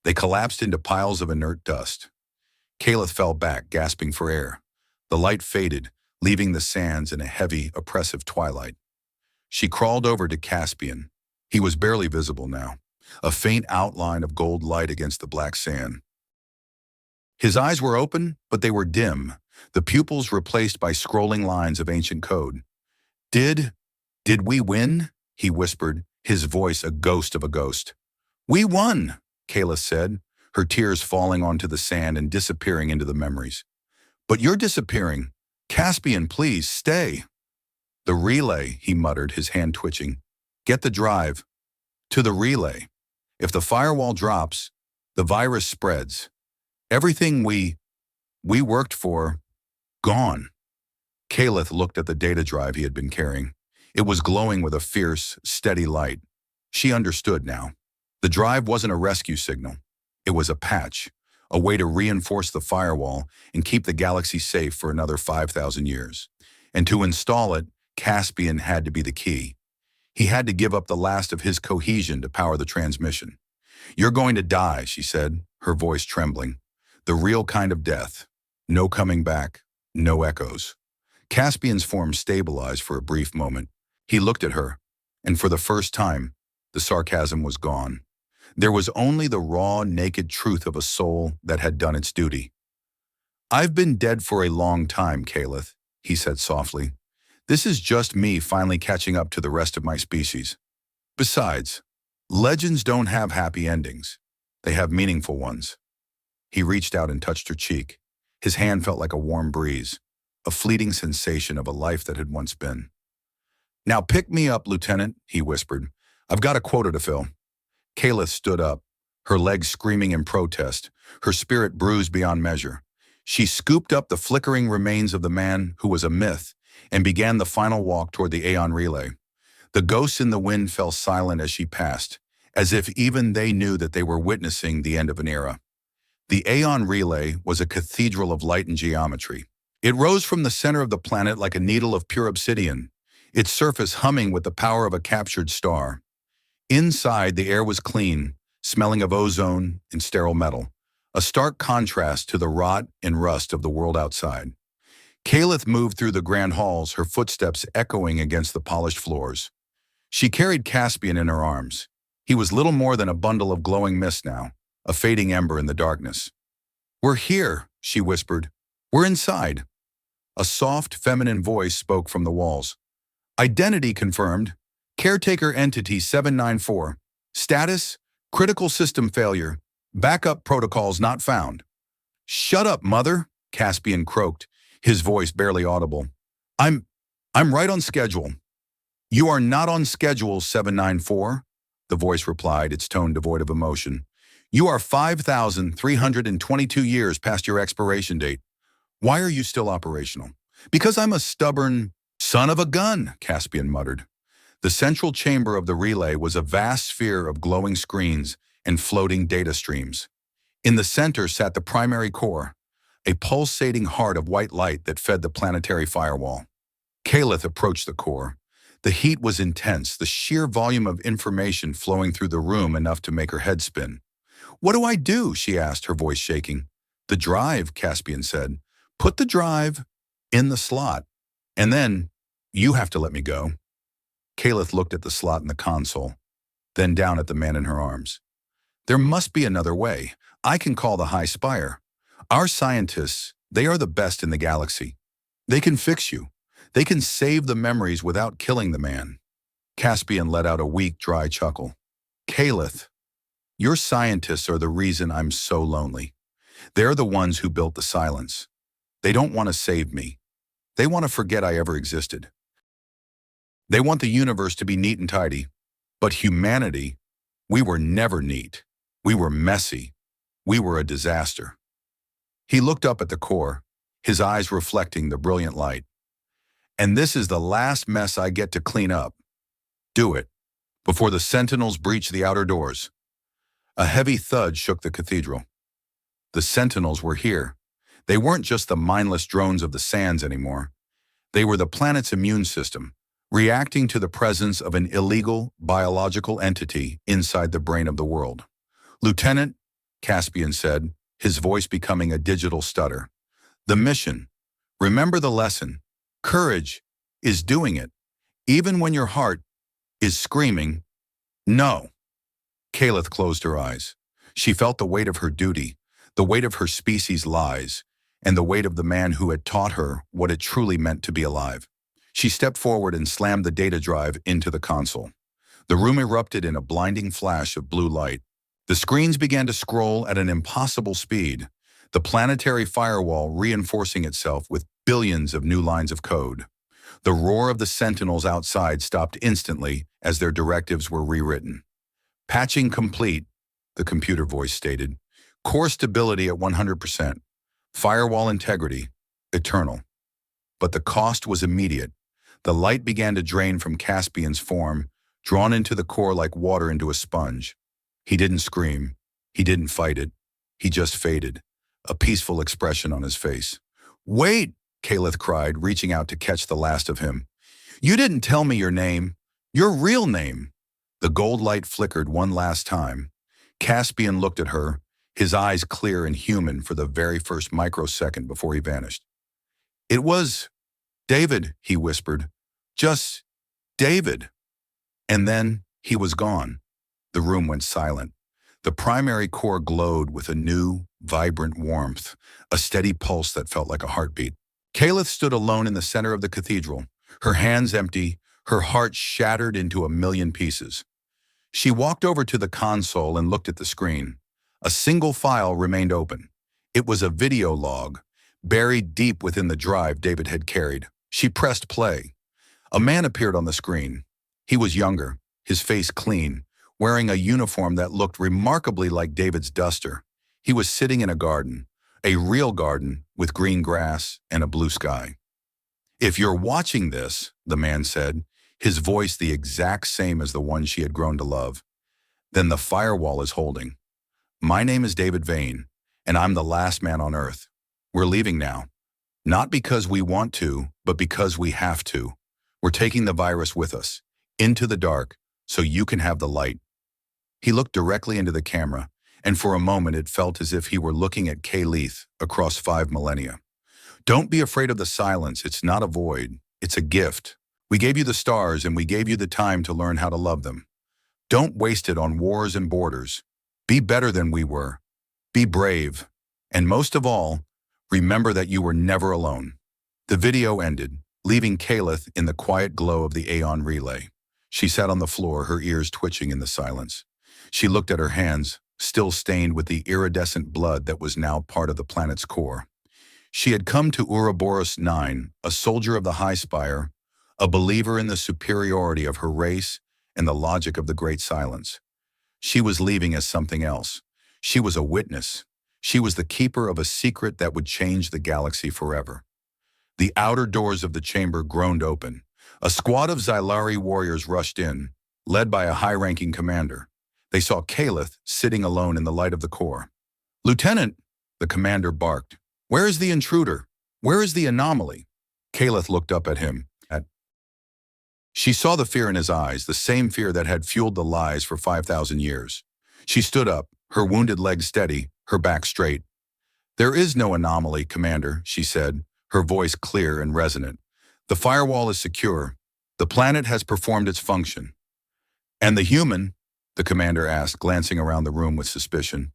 They collapsed into piles of inert dust. Kalith fell back, gasping for air. The light faded, leaving the sands in a heavy, oppressive twilight. She crawled over to Caspian. He was barely visible now, a faint outline of gold light against the black sand. His eyes were open, but they were dim, the pupils replaced by scrolling lines of ancient code. Did we win?" he whispered, his voice a ghost of a ghost. "We won," Kayla said, her tears falling onto the sand and disappearing into the memories. "But you're disappearing. Caspian, please, stay." "The relay," he muttered, his hand twitching. "Get the drive." "To the relay. If the firewall drops, the virus spreads. Everything we worked for, gone." Kalith looked at the data drive he had been carrying. It was glowing with a fierce, steady light. She understood now. The drive wasn't a rescue signal. It was a patch, a way to reinforce the firewall and keep the galaxy safe for another 5,000 years. And to install it, Caspian had to be the key. He had to give up the last of his cohesion to power the transmission. "You're going to die," she said, her voice trembling. "The real kind of death. No coming back, no echoes." Caspian's form stabilized for a brief moment. He looked at her, and for the first time, the sarcasm was gone. There was only the raw, naked truth of a soul that had done its duty. "I've been dead for a long time, Kalith," he said softly. "This is just me finally catching up to the rest of my species. Besides, legends don't have happy endings. They have meaningful ones." He reached out and touched her cheek. His hand felt like a warm breeze, a fleeting sensation of a life that had once been. "Now pick me up, Lieutenant," he whispered. "I've got a quota to fill." Kalith stood up, her legs screaming in protest, her spirit bruised beyond measure. She scooped up the flickering remains of the man who was a myth and began the final walk toward the Aeon relay. The ghosts in the wind fell silent as she passed, as if even they knew that they were witnessing the end of an era. The Aeon relay was a cathedral of light and geometry. It rose from the center of the planet like a needle of pure obsidian, its surface humming with the power of a captured star. Inside, the air was clean, smelling of ozone and sterile metal, a stark contrast to the rot and rust of the world outside. Kalith moved through the grand halls, her footsteps echoing against the polished floors. She carried Caspian in her arms. He was little more than a bundle of glowing mist now, a fading ember in the darkness. "We're here," she whispered. "We're inside." A soft, feminine voice spoke from the walls. "Identity confirmed. Caretaker entity 794. Status, critical system failure. Backup protocols not found." "Shut up, mother," Caspian croaked, his voice barely audible. I'm right on schedule." "You are not on schedule, 794, the voice replied, its tone devoid of emotion. "You are 5,322 years past your expiration date. Why are you still operational?" "Because I'm a stubborn son of a gun," Caspian muttered. The central chamber of the relay was a vast sphere of glowing screens and floating data streams. In the center sat the primary core, a pulsating heart of white light that fed the planetary firewall. Kalith approached the core. The heat was intense, the sheer volume of information flowing through the room enough to make her head spin. "What do I do?" she asked, her voice shaking. "The drive," Caspian said. "Put the drive in the slot, and then you have to let me go." Kalith looked at the slot in the console, then down at the man in her arms. "There must be another way. I can call the High Spire. Our scientists, They are the best in the galaxy. They can fix you. They can save the memories without killing the man. Caspian let out a weak, dry chuckle. Kalith, your scientists are the reason I'm so lonely. They're the ones who built the silence. They don't want to save me. They want to forget I ever existed. They want the universe to be neat and tidy. But humanity, we were never neat. We were messy. We were a disaster. He looked up at the core, his eyes reflecting the brilliant light. And this is the last mess I get to clean up. Do it, before the sentinels breach the outer doors. A heavy thud shook the cathedral. The sentinels were here. They weren't just the mindless drones of the sands anymore. They were the planet's immune system, reacting to the presence of an illegal biological entity inside the brain of the world. Lieutenant, Caspian said, his voice becoming a digital stutter. The mission. Remember the lesson. Courage is doing it, even when your heart is screaming, no. Kalith closed her eyes. She felt the weight of her duty, the weight of her species' lies, and the weight of the man who had taught her what it truly meant to be alive. She stepped forward and slammed the data drive into the console. The room erupted in a blinding flash of blue light. The screens began to scroll at an impossible speed, the planetary firewall reinforcing itself with billions of new lines of code. The roar of the sentinels outside stopped instantly as their directives were rewritten. Patching complete, the computer voice stated. Core stability at 100%. Firewall integrity, eternal. But the cost was immediate. The light began to drain from Caspian's form, drawn into the core like water into a sponge. He didn't scream. He didn't fight it. He just faded, a peaceful expression on his face. Wait, Kalith cried, reaching out to catch the last of him. You didn't tell me your name. Your real name. The gold light flickered one last time. Caspian looked at her, his eyes clear and human for the very first microsecond before he vanished. It was David, he whispered. Just David. And then he was gone. The room went silent. The primary core glowed with a new, vibrant warmth, a steady pulse that felt like a heartbeat. Kalith stood alone in the center of the cathedral, her hands empty, her heart shattered into a million pieces. She walked over to the console and looked at the screen. A single file remained open. It was a video log, buried deep within the drive David had carried. She pressed play. A man appeared on the screen. He was younger, his face clean, wearing a uniform that looked remarkably like David's duster. He was sitting in a garden, a real garden with green grass and a blue sky. If you're watching this, the man said, his voice the exact same as the one she had grown to love, then the firewall is holding. My name is David Vane, and I'm the last man on Earth. We're leaving now. Not because we want to, but because we have to. We're taking the virus with us, into the dark, so you can have the light. He looked directly into the camera, and for a moment it felt as if he were looking at Kalith across 5 millennia. Don't be afraid of the silence. It's not a void. It's a gift. We gave you the stars, and we gave you the time to learn how to love them. Don't waste it on wars and borders. Be better than we were. Be brave. And most of all, remember that you were never alone. The video ended, leaving Kalith in the quiet glow of the Aeon relay. She sat on the floor, her ears twitching in the silence. She looked at her hands, still stained with the iridescent blood that was now part of the planet's core. She had come to Ouroboros 9, a soldier of the High Spire, a believer in the superiority of her race and the logic of the Great Silence. She was leaving as something else. She was a witness. She was the keeper of a secret that would change the galaxy forever. The outer doors of the chamber groaned open. A squad of Xylari warriors rushed in, led by a high-ranking commander. They saw Kalith sitting alone in the light of the core. Lieutenant, the commander barked. Where is the intruder? Where is the anomaly? Kalith looked up at him. She saw the fear in his eyes, the same fear that had fueled the lies for 5,000 years. She stood up, her wounded legs steady, her back straight. There is no anomaly, Commander, she said, her voice clear and resonant. The firewall is secure. The planet has performed its function. And the human? The commander asked, glancing around the room with suspicion.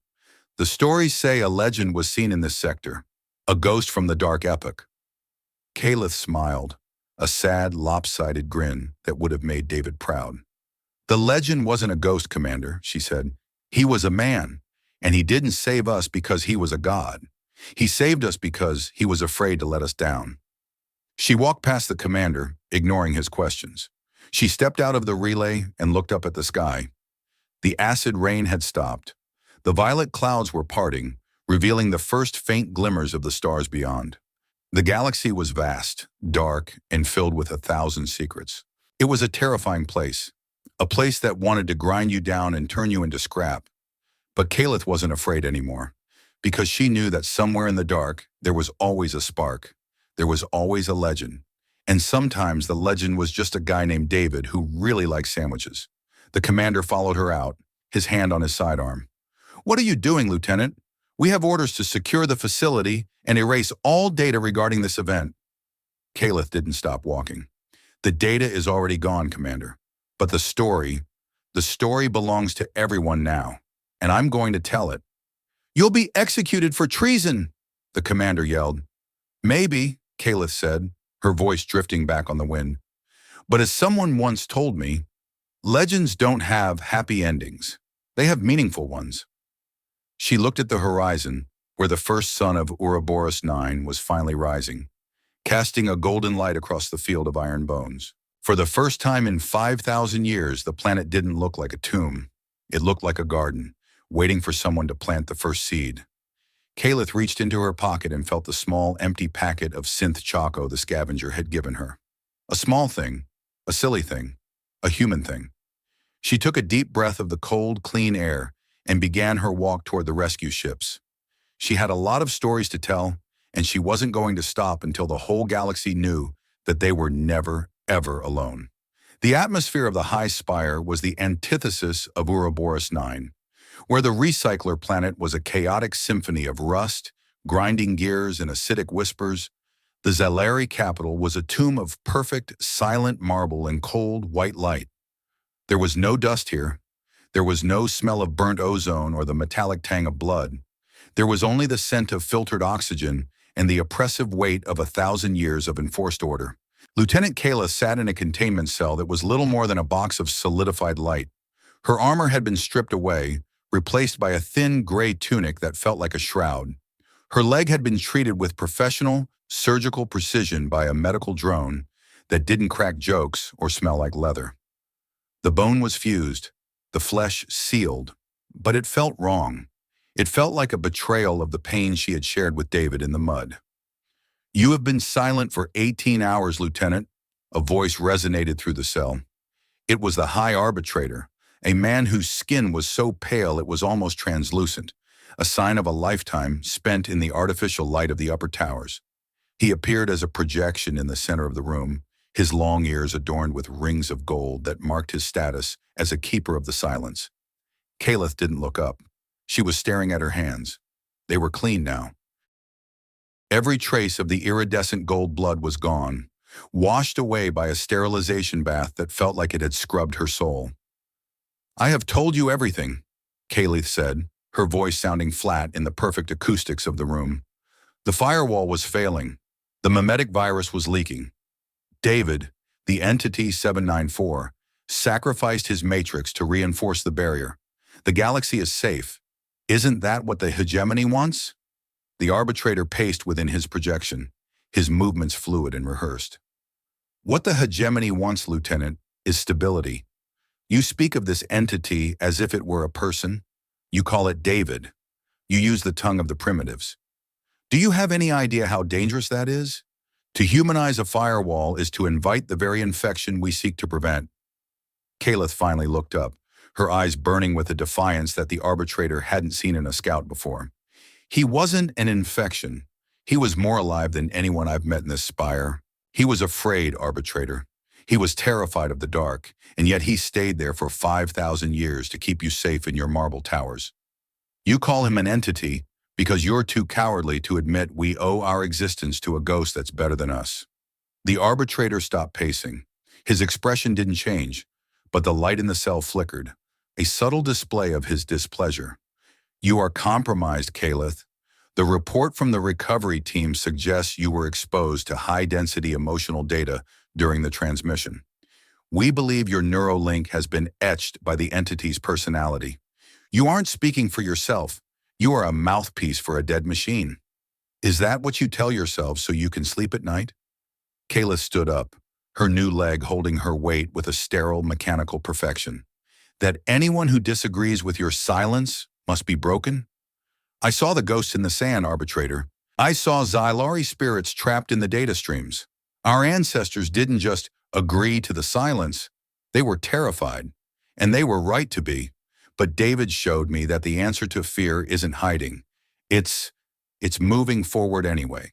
The stories say a legend was seen in this sector. A ghost from the dark epoch. Caliph smiled, a sad, lopsided grin that would have made David proud. The legend wasn't a ghost, Commander, she said. He was a man, and he didn't save us because he was a god. He saved us because he was afraid to let us down. She walked past the commander, ignoring his questions. She stepped out of the relay and looked up at the sky. The acid rain had stopped. The violet clouds were parting, revealing the first faint glimmers of the stars beyond. The galaxy was vast, dark, and filled with 1,000 secrets. It was a terrifying place, a place that wanted to grind you down and turn you into scrap. But Caliph wasn't afraid anymore, because she knew that somewhere in the dark, there was always a spark. There was always a legend. And sometimes the legend was just a guy named David who really liked sandwiches. The commander followed her out, his hand on his sidearm. "What are you doing, Lieutenant? We have orders to secure the facility and erase all data regarding this event." Caliph didn't stop walking. "The data is already gone, Commander. But the story belongs to everyone now, and I'm going to tell it." "You'll be executed for treason," the commander yelled. "Maybe," Caliph said, her voice drifting back on the wind. "But as someone once told me, legends don't have happy endings. They have meaningful ones." She looked at the horizon, where the first sun of Ouroboros 9 was finally rising, casting a golden light across the field of iron bones. For the first time in 5,000 years, the planet didn't look like a tomb. It looked like a garden, waiting for someone to plant the first seed. Caliph reached into her pocket and felt the small, empty packet of synth choco the scavenger had given her. A small thing, a silly thing, a human thing. She took a deep breath of the cold, clean air and began her walk toward the rescue ships. She had a lot of stories to tell, and she wasn't going to stop until the whole galaxy knew that they were never, ever alone. The atmosphere of the High Spire was the antithesis of Ouroboros 9. Where the recycler planet was a chaotic symphony of rust, grinding gears, and acidic whispers, the Zalari capital was a tomb of perfect, silent marble and cold, white light. There was no dust here. There was no smell of burnt ozone or the metallic tang of blood. There was only the scent of filtered oxygen and the oppressive weight of 1,000 years of enforced order. Lieutenant Kayla sat in a containment cell that was little more than a box of solidified light. Her armor had been stripped away, replaced by a thin gray tunic that felt like a shroud. Her leg had been treated with professional, surgical precision by a medical drone that didn't crack jokes or smell like leather. The bone was fused, the flesh sealed, but it felt wrong. It felt like a betrayal of the pain she had shared with David in the mud. "You have been silent for 18 hours, Lieutenant," a voice resonated through the cell. It was the High Arbitrator, a man whose skin was so pale it was almost translucent, a sign of a lifetime spent in the artificial light of the upper towers. He appeared as a projection in the center of the room, his long ears adorned with rings of gold that marked his status as a keeper of the silence. Caliph didn't look up. She was staring at her hands. They were clean now. Every trace of the iridescent gold blood was gone, washed away by a sterilization bath that felt like it had scrubbed her soul. "I have told you everything," Caliph said, her voice sounding flat in the perfect acoustics of the room. The firewall was failing. The mimetic virus was leaking. David, the entity 794, sacrificed his matrix to reinforce the barrier. The galaxy is safe. Isn't that what the hegemony wants? The arbitrator paced within his projection, his movements fluid and rehearsed. "What the hegemony wants, Lieutenant, is stability. You speak of this entity as if it were a person. You call it David. You use the tongue of the primitives. Do you have any idea how dangerous that is? To humanize a firewall is to invite the very infection we seek to prevent." Caliph finally looked up, her eyes burning with a defiance that the arbitrator hadn't seen in a scout before. "He wasn't an infection. He was more alive than anyone I've met in this spire. He was afraid, arbitrator. He was terrified of the dark, and yet he stayed there for 5,000 years to keep you safe in your marble towers. You call him an entity because you're too cowardly to admit we owe our existence to a ghost that's better than us." The arbitrator stopped pacing. His expression didn't change, but the light in the cell flickered, a subtle display of his displeasure. "You are compromised, Caliph. The report from the recovery team suggests you were exposed to high-density emotional data during the transmission. We believe your neuralink has been etched by the entity's personality. You aren't speaking for yourself. You are a mouthpiece for a dead machine. Is that what you tell yourself so you can sleep at night? Kayla stood up, her new leg holding her weight with a sterile mechanical perfection. That anyone who disagrees with your silence must be broken? I saw the ghosts in the sand, arbitrator. I saw Xylari spirits trapped in the data streams. Our ancestors didn't just agree to the silence. They were terrified. And they were right to be. But David showed me that the answer to fear isn't hiding. It's moving forward anyway.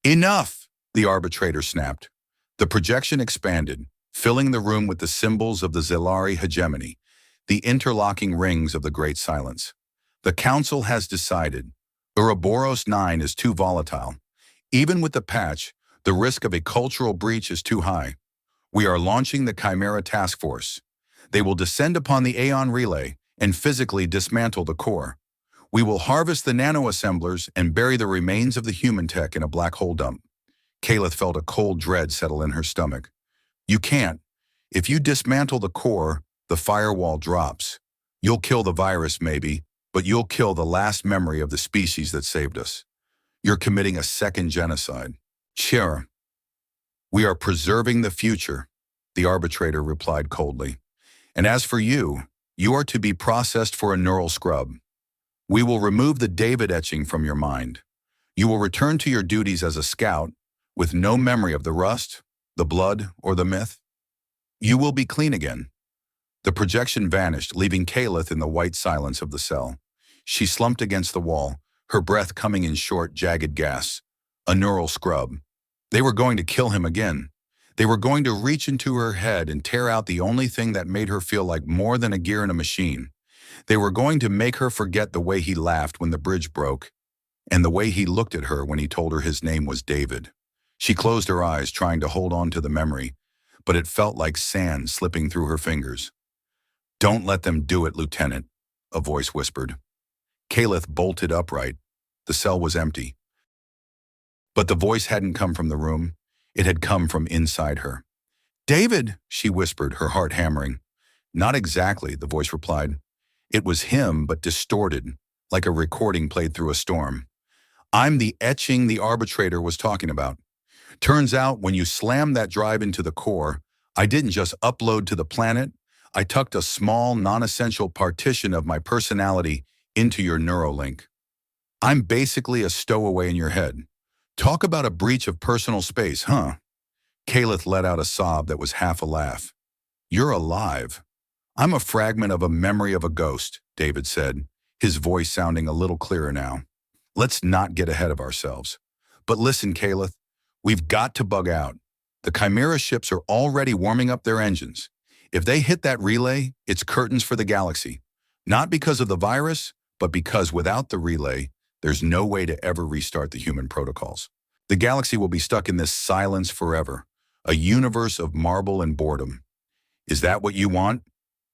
Enough, the arbitrator snapped. The projection expanded, filling the room with the symbols of the Xylari hegemony, the interlocking rings of the Great Silence. The Council has decided. Ouroboros 9 is too volatile. Even with the patch, the risk of a cultural breach is too high. We are launching the Chimera Task Force. They will descend upon the Aeon Relay and physically dismantle the core. We will harvest the nanoassemblers and bury the remains of the human tech in a black hole dump. Kayla felt a cold dread settle in her stomach. You can't. If you dismantle the core, the firewall drops. You'll kill the virus, maybe, but you'll kill the last memory of the species that saved us. You're committing a second genocide. Sure. We are preserving the future, the arbitrator replied coldly. And as for you, you are to be processed for a neural scrub. We will remove the David etching from your mind. You will return to your duties as a scout with no memory of the rust, the blood, or the myth. You will be clean again. The projection vanished, leaving Kayla in the white silence of the cell. She slumped against the wall, her breath coming in short, jagged gasps. A neural scrub. They were going to kill him again. They were going to reach into her head and tear out the only thing that made her feel like more than a gear in a machine. They were going to make her forget the way he laughed when the bridge broke, and the way he looked at her when he told her his name was David. She closed her eyes, trying to hold on to the memory, but it felt like sand slipping through her fingers. Don't let them do it, Lieutenant, a voice whispered. Kayla bolted upright. The cell was empty. But the voice hadn't come from the room. It had come from inside her. David, she whispered, her heart hammering. Not exactly, the voice replied. It was him, but distorted, like a recording played through a storm. I'm the etching the arbitrator was talking about. Turns out when you slammed that drive into the core, I didn't just upload to the planet. I tucked a small, non-essential partition of my personality into your neuralink. I'm basically a stowaway in your head. Talk about a breach of personal space, huh? Kayla let out a sob that was half a laugh. You're alive. I'm a fragment of a memory of a ghost, David said, his voice sounding a little clearer now. Let's not get ahead of ourselves. But listen, Kayla, we've got to bug out. The Chimera ships are already warming up their engines. If they hit that relay, it's curtains for the galaxy. Not because of the virus, but because without the relay, there's no way to ever restart the human protocols. The galaxy will be stuck in this silence forever, a universe of marble and boredom. Is that what you want?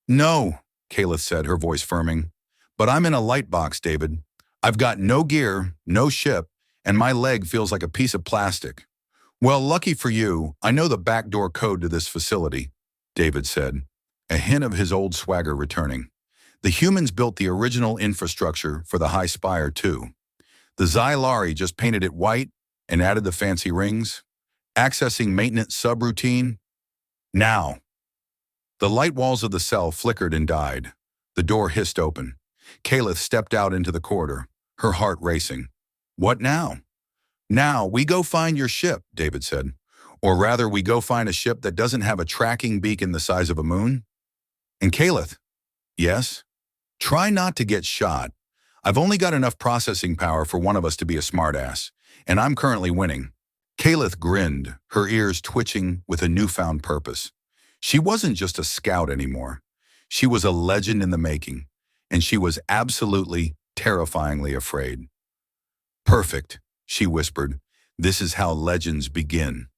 No, Kayla said, her voice firming. But I'm in a light box, David. I've got no gear, no ship, and my leg feels like a piece of plastic. Well, lucky for you, I know the backdoor code to this facility, David said, a hint of his old swagger returning. The humans built the original infrastructure for the High Spire, too. The Xylari just painted it white and added the fancy rings. Accessing maintenance subroutine. Now. The light walls of the cell flickered and died. The door hissed open. Kayla stepped out into the corridor, her heart racing. What now? Now, we go find your ship, David said. Or rather, we go find a ship that doesn't have a tracking beacon the size of a moon. And Kayla, yes? Try not to get shot. I've only got enough processing power for one of us to be a smartass, and I'm currently winning. Kayla grinned, her ears twitching with a newfound purpose. She wasn't just a scout anymore. She was a legend in the making, and she was absolutely, terrifyingly afraid. Perfect, she whispered. This is how legends begin.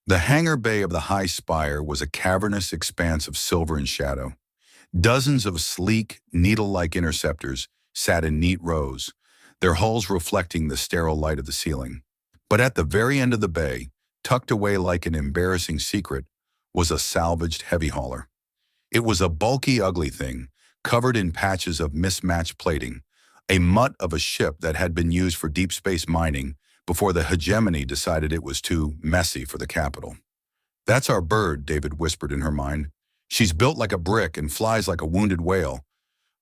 The hangar bay of the High Spire was a cavernous expanse of silver and shadow. Dozens of sleek, needle-like interceptors sat in neat rows. their hulls reflecting the sterile light of the ceiling. But at the very end of the bay, tucked away like an embarrassing secret, was a salvaged heavy hauler. It was a bulky, ugly thing, covered in patches of mismatched plating, a mutt of a ship that had been used for deep space mining before the hegemony decided it was too messy for the capital. "That's our bird," David whispered in her mind. "She's built like a brick and flies like a wounded whale,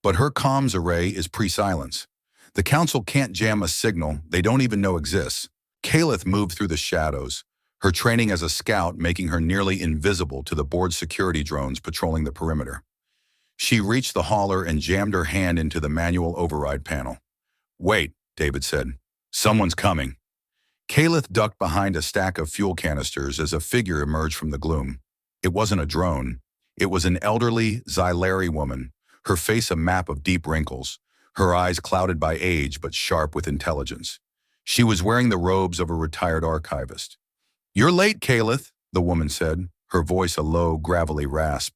but her comms array is pre-silence. The council can't jam a signal they don't even know exists." Caleth moved through the shadows, her training as a scout making her nearly invisible to the board security drones patrolling the perimeter. She reached the hauler and jammed her hand into the manual override panel. "Wait," David said. "Someone's coming." Caleth ducked behind a stack of fuel canisters as a figure emerged from the gloom. It wasn't a drone. It was an elderly Xylari woman, her face a map of deep wrinkles, her eyes clouded by age but sharp with intelligence. She was wearing the robes of a retired archivist. "You're late, Caleth," the woman said, her voice a low, gravelly rasp.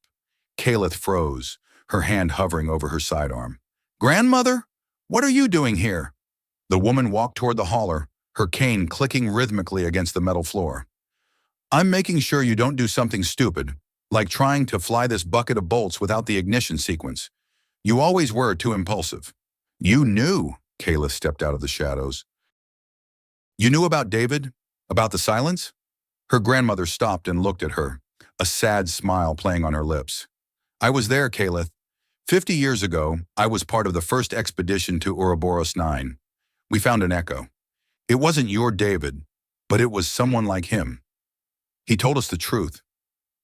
Caleth froze, her hand hovering over her sidearm. "Grandmother? What are you doing here?" The woman walked toward the hauler, her cane clicking rhythmically against the metal floor. "I'm making sure you don't do something stupid, like trying to fly this bucket of bolts without the ignition sequence. You always were too impulsive." "You knew," Caleth stepped out of the shadows. "You knew about David? About the silence?" Her grandmother stopped and looked at her, a sad smile playing on her lips. "I was there, Caleth. 50 years ago, I was part of the first expedition to Ouroboros 9. We found an echo. It wasn't your David, but it was someone like him. He told us the truth.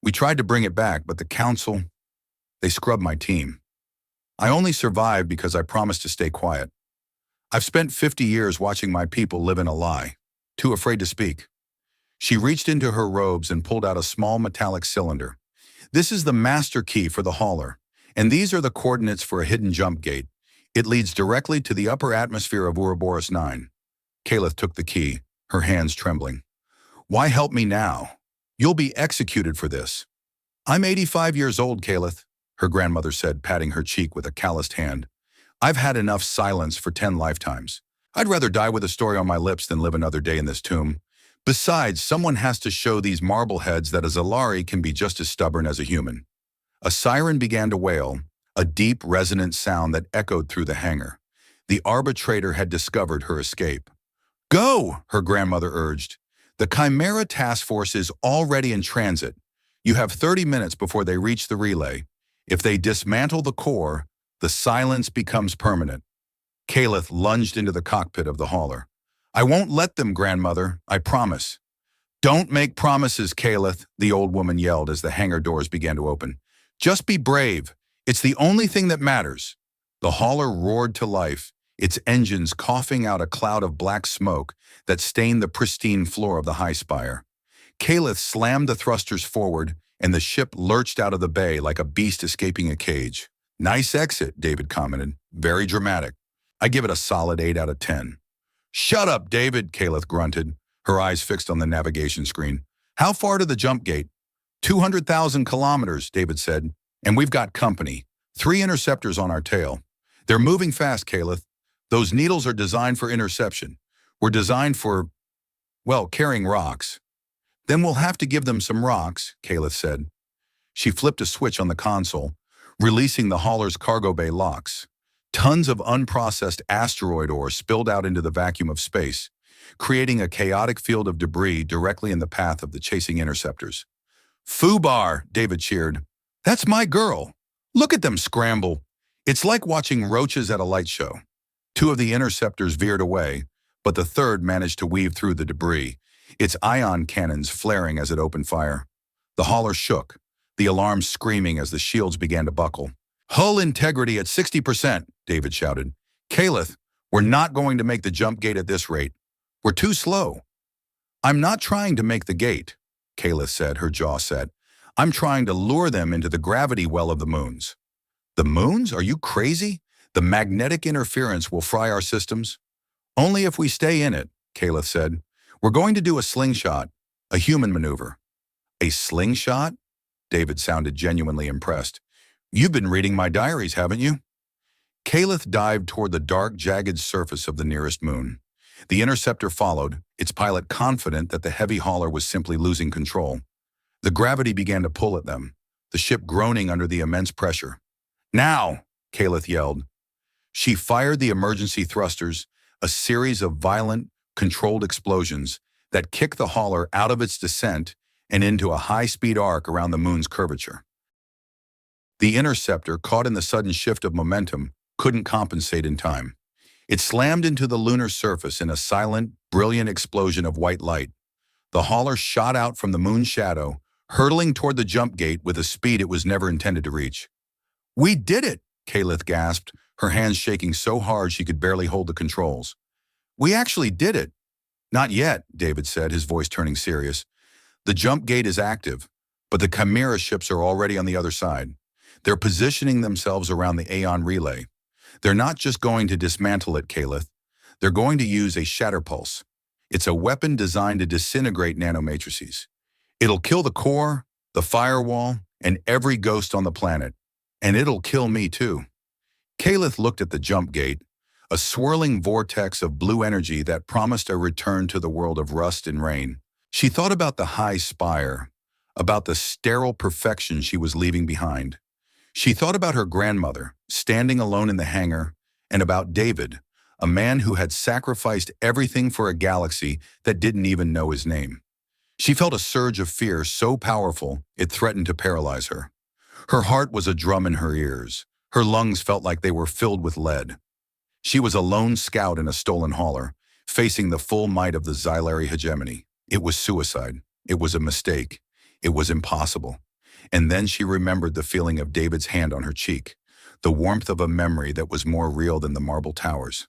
We tried to bring it back, but the council, they scrubbed my team. I only survived because I promised to stay quiet. I've spent 50 years watching my people live in a lie, too afraid to speak." She reached into her robes and pulled out a small metallic cylinder. "This is the master key for the hauler, and these are the coordinates for a hidden jump gate. It leads directly to the upper atmosphere of Ouroboros 9. Caleth took the key, her hands trembling. "Why help me now? You'll be executed for this." "I'm 85 years old, Caleth," her grandmother said, patting her cheek with a calloused hand. "I've had enough silence for 10 lifetimes. I'd rather die with a story on my lips than live another day in this tomb. Besides, someone has to show these marbleheads that a Xylari can be just as stubborn as a human." A siren began to wail, a deep, resonant sound that echoed through the hangar. The arbitrator had discovered her escape. "Go," her grandmother urged. "The Chimera task force is already in transit. You have 30 minutes before they reach the relay. If they dismantle the core, the silence becomes permanent." Caleth lunged into the cockpit of the hauler. "I won't let them, grandmother, I promise." "Don't make promises, Caleth," the old woman yelled as the hangar doors began to open. "Just be brave. It's the only thing that matters." The hauler roared to life, its engines coughing out a cloud of black smoke that stained the pristine floor of the high spire. Caleth slammed the thrusters forward, and the ship lurched out of the bay like a beast escaping a cage. "Nice exit," David commented. "Very dramatic. I give it a solid 8 out of 10. "Shut up, David," Caleth grunted, her eyes fixed on the navigation screen. "How far to the jump gate?" 200,000 kilometers, David said, "and we've got company. 3 interceptors on our tail. They're moving fast, Caleth. Those needles are designed for interception. We're designed for, well, carrying rocks." "Then we'll have to give them some rocks," Caleth said. She flipped a switch on the console, releasing the hauler's cargo bay locks. Tons of unprocessed asteroid ore spilled out into the vacuum of space, creating a chaotic field of debris directly in the path of the chasing interceptors. "Fubar," David cheered. "That's my girl. Look at them scramble. It's like watching roaches at a light show." 2 of the interceptors veered away, but the third managed to weave through the debris, its ion cannons flaring as it opened fire. The hauler shook, the alarm screaming as the shields began to buckle. "Hull integrity at 60%, David shouted. "Caleth, we're not going to make the jump gate at this rate. We're too slow." "I'm not trying to make the gate," Caleth said, her jaw set. "I'm trying to lure them into the gravity well of the moons." "The moons? Are you crazy? The magnetic interference will fry our systems." "Only if we stay in it," Caleth said. "We're going to do a slingshot, a human maneuver." "A slingshot?" David sounded genuinely impressed. "You've been reading my diaries, haven't you?" Caliph dived toward the dark, jagged surface of the nearest moon. The interceptor followed, its pilot confident that the heavy hauler was simply losing control. The gravity began to pull at them, the ship groaning under the immense pressure. "Now!" Caliph yelled. She fired the emergency thrusters, a series of violent, controlled explosions that kicked the hauler out of its descent and into a high-speed arc around the moon's curvature. The interceptor, caught in the sudden shift of momentum, couldn't compensate in time. It slammed into the lunar surface in a silent, brilliant explosion of white light. The hauler shot out from the moon's shadow, hurtling toward the jump gate with a speed it was never intended to reach. "We did it!" Caliph gasped, her hands shaking so hard she could barely hold the controls. "We actually did it." "Not yet," David said, his voice turning serious. "The jump gate is active, but the Chimera ships are already on the other side. They're positioning themselves around the Aeon relay. They're not just going to dismantle it, Caliph. They're going to use a shatter pulse. It's a weapon designed to disintegrate nanomatrices. It'll kill the core, the firewall, and every ghost on the planet. And it'll kill me too." Caliph looked at the jump gate, a swirling vortex of blue energy that promised a return to the world of rust and rain. She thought about the high spire, about the sterile perfection she was leaving behind. She thought about her grandmother, standing alone in the hangar, and about David, a man who had sacrificed everything for a galaxy that didn't even know his name. She felt a surge of fear so powerful it threatened to paralyze her. Her heart was a drum in her ears. Her lungs felt like they were filled with lead. She was a lone scout in a stolen hauler, facing the full might of the Xylari hegemony. It was suicide. It was a mistake. It was impossible. And then she remembered the feeling of David's hand on her cheek, the warmth of a memory that was more real than the marble towers.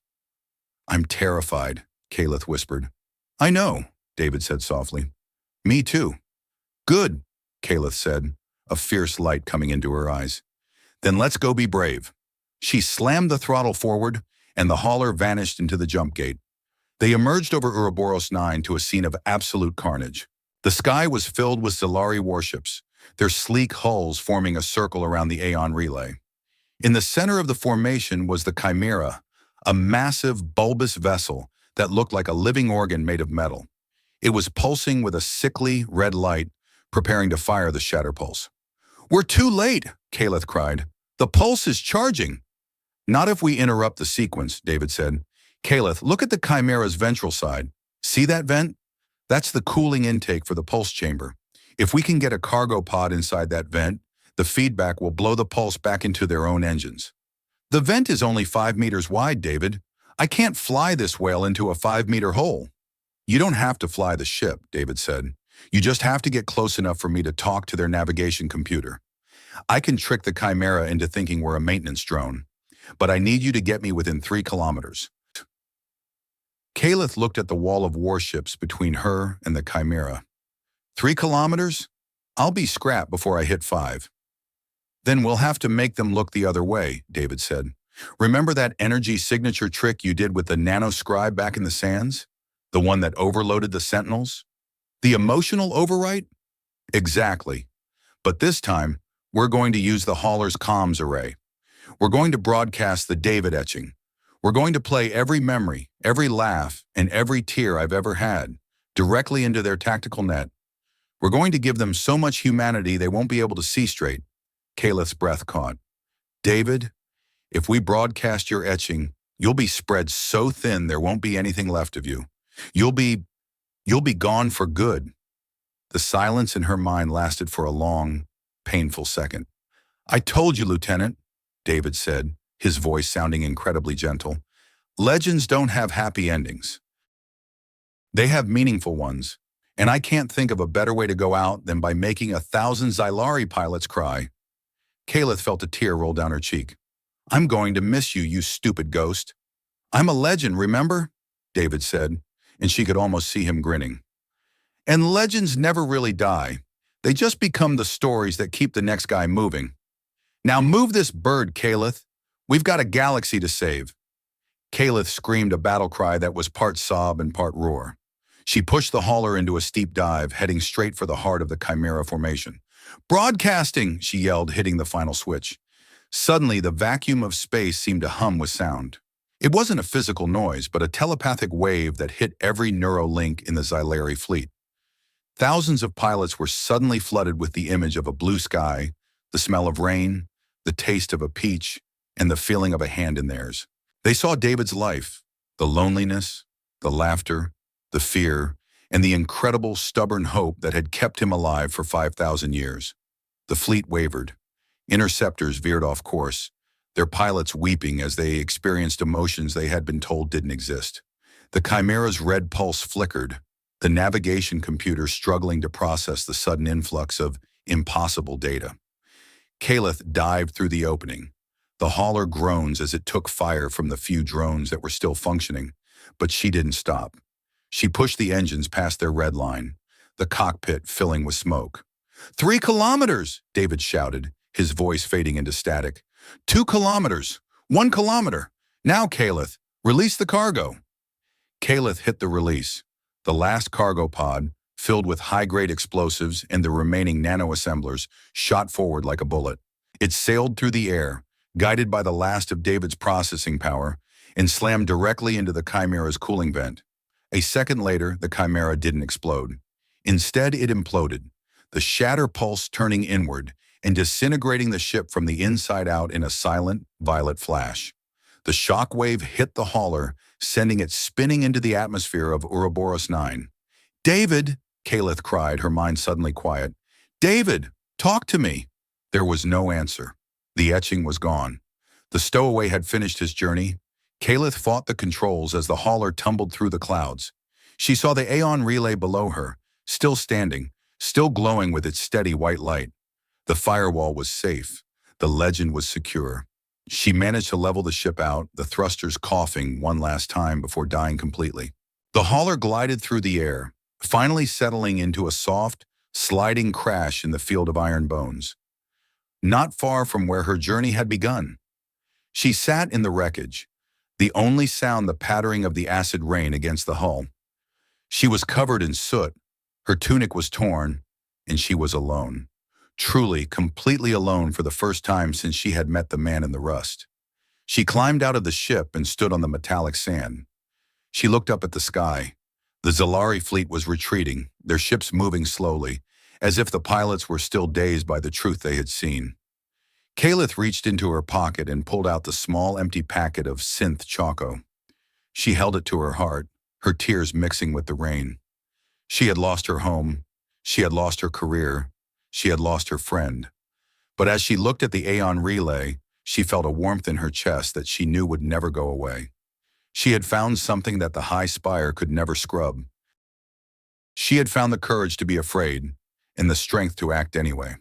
"I'm terrified," Caliph whispered. "I know," David said softly. "Me too." "Good," Caliph said, a fierce light coming into her eyes. "Then let's go be brave." She slammed the throttle forward, and the hauler vanished into the jump gate. They emerged over Ouroboros 9 to a scene of absolute carnage. The sky was filled with Xylari warships, their sleek hulls forming a circle around the Aeon relay. In the center of the formation was the Chimera, a massive, bulbous vessel that looked like a living organ made of metal. It was pulsing with a sickly red light, preparing to fire the shatter pulse. "We're too late," Caliph cried. "The pulse is charging." "Not if we interrupt the sequence," David said. "Caliph, look at the Chimera's ventral side. See that vent? That's the cooling intake for the pulse chamber. If we can get a cargo pod inside that vent, the feedback will blow the pulse back into their own engines." "The vent is only 5 meters wide, David. I can't fly this whale into a 5-meter hole." "You don't have to fly the ship," David said. "You just have to get close enough for me to talk to their navigation computer. I can trick the Chimera into thinking we're a maintenance drone, but I need you to get me within 3 kilometers. Caliph looked at the wall of warships between her and the Chimera. 3 kilometers? I'll be scrapped before I hit 5. "Then we'll have to make them look the other way," David said. "Remember that energy signature trick you did with the nanoscribe back in the sands? The one that overloaded the Sentinels? The emotional overwrite?" "Exactly. But this time, we're going to use the hauler's comms array. We're going to broadcast the David etching. We're going to play every memory, every laugh, and every tear I've ever had directly into their tactical net. We're going to give them so much humanity they won't be able to see straight." Caliph's breath caught. "David, if we broadcast your etching, you'll be spread so thin there won't be anything left of you. You'll be gone for good." The silence in her mind lasted for a long, painful second. "I told you, Lieutenant," David said, his voice sounding incredibly gentle. "Legends don't have happy endings. They have meaningful ones, and I can't think of a better way to go out than by making 1,000 Xylari pilots cry." Caliph felt a tear roll down her cheek. "I'm going to miss you, you stupid ghost." "I'm a legend, remember?" David said, and she could almost see him grinning. "And legends never really die. They just become the stories that keep the next guy moving. Now move this bird, Caliph. We've got a galaxy to save." Caliph screamed a battle cry that was part sob and part roar. She pushed the hauler into a steep dive, heading straight for the heart of the Chimera formation. "Broadcasting!" she yelled, hitting the final switch. Suddenly, the vacuum of space seemed to hum with sound. It wasn't a physical noise, but a telepathic wave that hit every neurolink in the Xylari fleet. Thousands of pilots were suddenly flooded with the image of a blue sky, the smell of rain, the taste of a peach, and the feeling of a hand in theirs. They saw David's life, the loneliness, the laughter, the fear, and the incredible stubborn hope that had kept him alive for 5,000 years. The fleet wavered. Interceptors veered off course, their pilots weeping as they experienced emotions they had been told didn't exist. The Chimera's red pulse flickered, the navigation computer struggling to process the sudden influx of impossible data. Caliph dived through the opening. The hauler groans as it took fire from the few drones that were still functioning, but she didn't stop. She pushed the engines past their red line, the cockpit filling with smoke. 3 kilometers, David shouted, his voice fading into static. 2 kilometers, 1 kilometer. Now, Caliph, release the cargo. Caliph hit the release. The last cargo pod, filled with high-grade explosives and the remaining nanoassemblers, shot forward like a bullet. It sailed through the air, guided by the last of David's processing power, and slammed directly into the Chimera's cooling vent. A second later, the Chimera didn't explode. Instead, it imploded, the shatter pulse turning inward and disintegrating the ship from the inside out in a silent, violet flash. The shock wave hit the hauler, sending it spinning into the atmosphere of Ouroboros 9. "David!" Caliph cried, her mind suddenly quiet. "David, talk to me!" There was no answer. The etching was gone. The stowaway had finished his journey. Caliph fought the controls as the hauler tumbled through the clouds. She saw the Aeon relay below her, still standing, still glowing with its steady white light. The firewall was safe. The legend was secure. She managed to level the ship out, the thrusters coughing one last time before dying completely. The hauler glided through the air, finally settling into a soft, sliding crash in the field of iron bones. Not far from where her journey had begun. She sat in the wreckage, the only sound the pattering of the acid rain against the hull. She was covered in soot, her tunic was torn, and she was alone. Truly, completely alone for the first time since she had met the man in the rust. She climbed out of the ship and stood on the metallic sand. She looked up at the sky. The Xylari fleet was retreating, their ships moving slowly, as if the pilots were still dazed by the truth they had seen. Caliph reached into her pocket and pulled out the small empty packet of synth choco. She held it to her heart, her tears mixing with the rain. She had lost her home, she had lost her career, she had lost her friend. But as she looked at the Aeon relay, she felt a warmth in her chest that she knew would never go away. She had found something that the high spire could never scrub. She had found the courage to be afraid, and the strength to act anyway.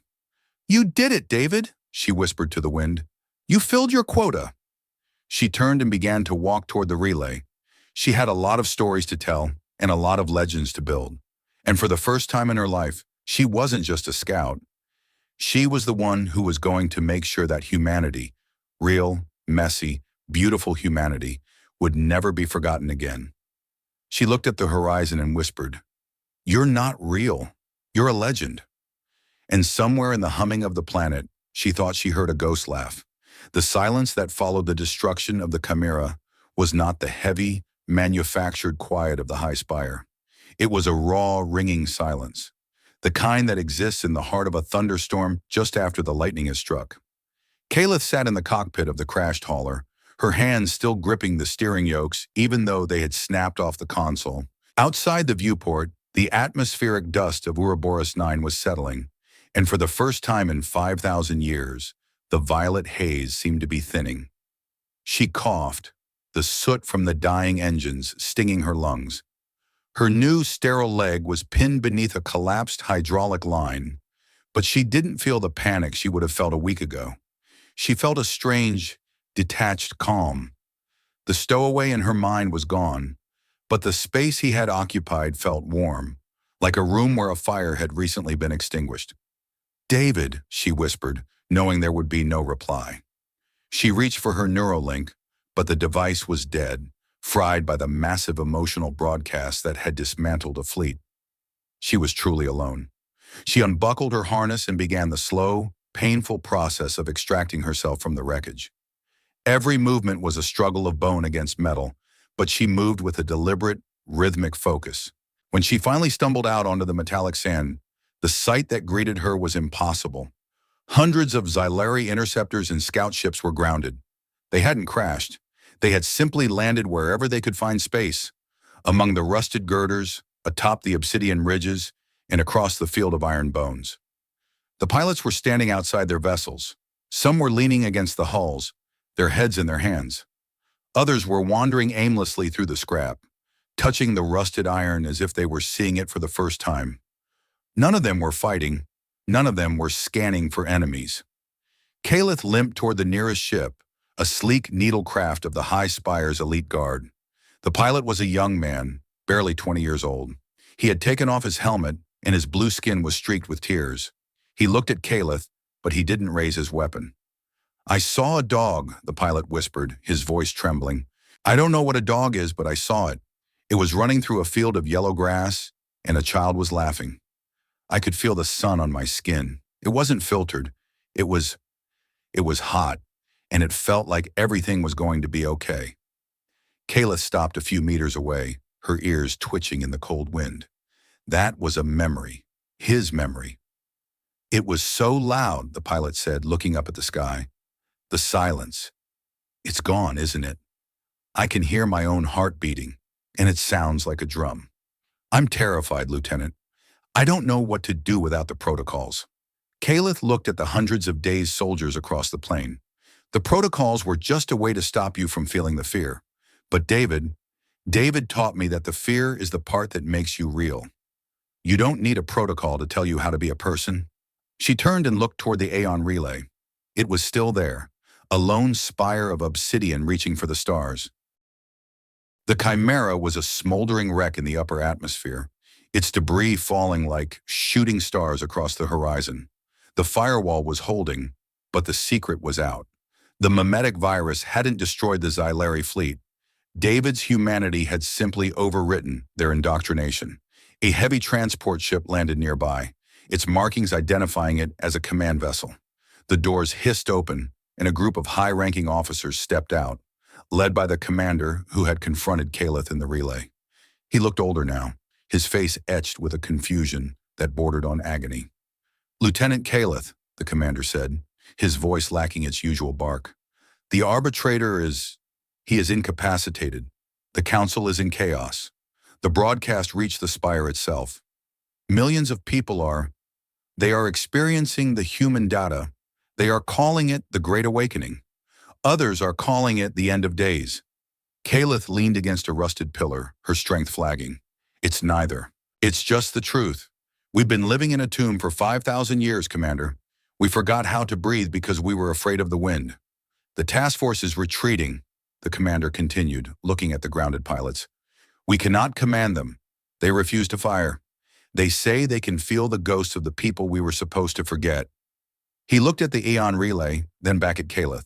"You did it, David," she whispered to the wind. "You filled your quota." She turned and began to walk toward the relay. She had a lot of stories to tell and a lot of legends to build. And for the first time in her life, she wasn't just a scout. She was the one who was going to make sure that humanity, real, messy, beautiful humanity, would never be forgotten again. She looked at the horizon and whispered, "You're not real. You're a legend." And somewhere in the humming of the planet, she thought she heard a ghost laugh. The silence that followed the destruction of the Chimera was not the heavy, manufactured quiet of the high spire. It was a raw, ringing silence, the kind that exists in the heart of a thunderstorm just after the lightning has struck. Caliph sat in the cockpit of the crashed hauler, her hands still gripping the steering yokes even though they had snapped off the console. Outside the viewport, the atmospheric dust of Ouroboros 9 was settling, and for the first time in 5,000 years, the violet haze seemed to be thinning. She coughed, the soot from the dying engines stinging her lungs. Her new sterile leg was pinned beneath a collapsed hydraulic line, but she didn't feel the panic she would have felt a week ago. She felt a strange, detached calm. The stowaway in her mind was gone, but the space he had occupied felt warm, like a room where a fire had recently been extinguished. "David," she whispered, knowing there would be no reply. She reached for her Neuralink, but the device was dead, fried by the massive emotional broadcast that had dismantled a fleet. She was truly alone. She unbuckled her harness and began the slow, painful process of extracting herself from the wreckage. Every movement was a struggle of bone against metal, but she moved with a deliberate, rhythmic focus. When she finally stumbled out onto the metallic sand, the sight that greeted her was impossible. Hundreds of Xylari interceptors and scout ships were grounded. They hadn't crashed. They had simply landed wherever they could find space, among the rusted girders, atop the obsidian ridges, and across the field of iron bones. The pilots were standing outside their vessels. Some were leaning against the hulls, their heads in their hands. Others were wandering aimlessly through the scrap, touching the rusted iron as if they were seeing it for the first time. None of them were fighting. None of them were scanning for enemies. Caliph limped toward the nearest ship, a sleek needle craft of the High Spire's elite guard. The pilot was a young man, barely 20 years old. He had taken off his helmet, and his blue skin was streaked with tears. He looked at Caliph, but he didn't raise his weapon. "I saw a dog," the pilot whispered, his voice trembling. "I don't know what a dog is, but I saw it. It was running through a field of yellow grass, and a child was laughing. I could feel the sun on my skin. It wasn't filtered. It was hot, and it felt like everything was going to be okay." Kayla stopped a few meters away, her ears twitching in the cold wind. That was a memory, his memory. "It was so loud," the pilot said, looking up at the sky. "The silence. It's gone, isn't it? I can hear my own heart beating, and it sounds like a drum. I'm terrified, Lieutenant. I don't know what to do without the protocols." Caliph looked at the hundreds of dazed soldiers across the plain. "The protocols were just a way to stop you from feeling the fear. But David taught me that the fear is the part that makes you real. You don't need a protocol to tell you how to be a person." She turned and looked toward the Aeon relay. It was still there, a lone spire of obsidian reaching for the stars. The Chimera was a smoldering wreck in the upper atmosphere, its debris falling like shooting stars across the horizon. The firewall was holding, but the secret was out. The mimetic virus hadn't destroyed the Xylari fleet. David's humanity had simply overwritten their indoctrination. A heavy transport ship landed nearby, its markings identifying it as a command vessel. The doors hissed open, and a group of high-ranking officers stepped out, led by the commander who had confronted Caliph in the relay. He looked older now, his face etched with a confusion that bordered on agony. "Lieutenant Caliph," the commander said, his voice lacking its usual bark. "The arbitrator is incapacitated. The council is in chaos." The broadcast reached the spire itself. "Millions of people they are experiencing the human data. They are calling it the Great Awakening. Others are calling it the end of days." Caliph leaned against a rusted pillar, her strength flagging. "It's neither. It's just the truth. We've been living in a tomb for 5,000 years, Commander. We forgot how to breathe because we were afraid of the wind. The task force is retreating," the commander continued, looking at the grounded pilots. "We cannot command them. They refuse to fire. They say they can feel the ghosts of the people we were supposed to forget." He looked at the Aeon relay, then back at Caliph.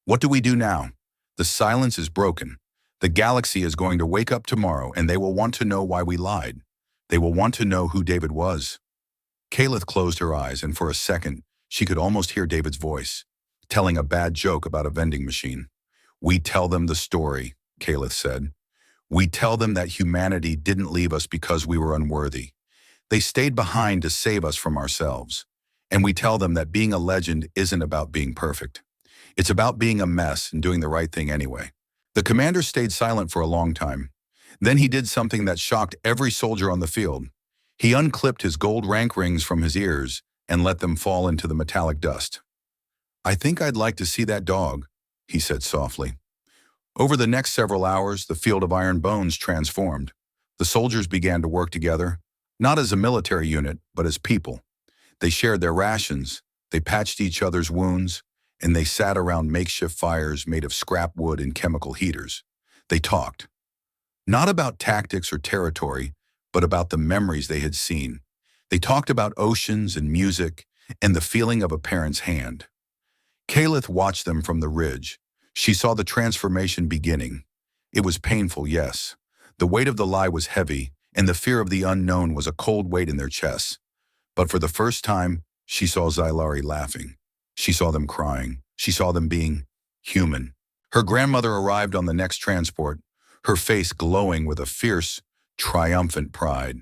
"What do we do now? The silence is broken. The galaxy is going to wake up tomorrow, and they will want to know why we lied. They will want to know who David was." Caliph closed her eyes, and for a second, she could almost hear David's voice, telling a bad joke about a vending machine. "We tell them the story," Caliph said. "We tell them that humanity didn't leave us because we were unworthy. They stayed behind to save us from ourselves. And we tell them that being a legend isn't about being perfect. It's about being a mess and doing the right thing anyway." The commander stayed silent for a long time. Then he did something that shocked every soldier on the field. He unclipped his gold rank rings from his ears and let them fall into the metallic dust. "I think I'd like to see that dog," he said softly. Over the next several hours, the field of iron bones transformed. The soldiers began to work together, not as a military unit, but as people. They shared their rations, they patched each other's wounds, and they sat around makeshift fires made of scrap wood and chemical heaters. They talked. Not about tactics or territory, but about the memories they had seen. They talked about oceans and music and the feeling of a parent's hand. Caliph watched them from the ridge. She saw the transformation beginning. It was painful, yes. The weight of the lie was heavy, and the fear of the unknown was a cold weight in their chests. But for the first time, She saw Xylari laughing. She saw them crying. She saw them being human. Her grandmother arrived on the next transport, her face glowing with a fierce, triumphant pride.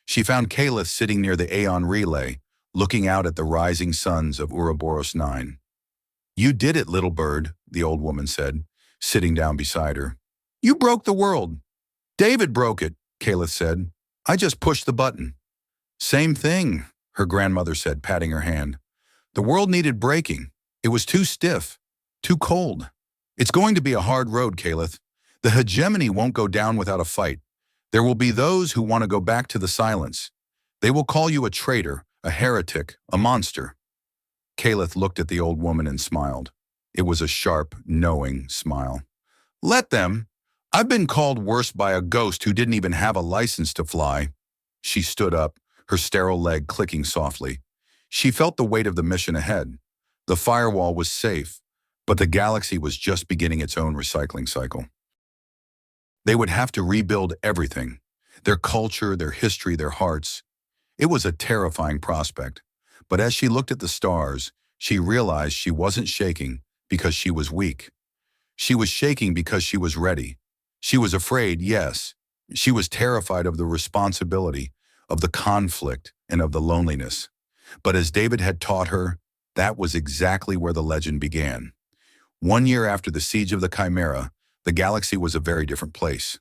She found Caliph sitting near the Aeon relay, looking out at the rising suns of Ouroboros 9. "You did it, little bird," the old woman said, sitting down beside her. "You broke the world." "David broke it," Caliph said. "I just pushed the button." "Same thing," her grandmother said, patting her hand. "The world needed breaking. It was too stiff, too cold. It's going to be a hard road, Caliph. The hegemony won't go down without a fight. There will be those who want to go back to the silence. They will call you a traitor, a heretic, a monster." Caliph looked at the old woman and smiled. It was a sharp, knowing smile. "Let them. I've been called worse by a ghost who didn't even have a license to fly." She stood up, her sterile leg clicking softly. She felt the weight of the mission ahead. The firewall was safe, but the galaxy was just beginning its own recycling cycle. They would have to rebuild everything, their culture, their history, their hearts. It was a terrifying prospect, but as she looked at the stars, she realized she wasn't shaking because she was weak. She was shaking because she was ready. She was afraid, yes. She was terrified of the responsibility, of the conflict, and of the loneliness. But as David had taught her, that was exactly where the legend began. 1 year after the siege of the Chimera, the galaxy was a very different place.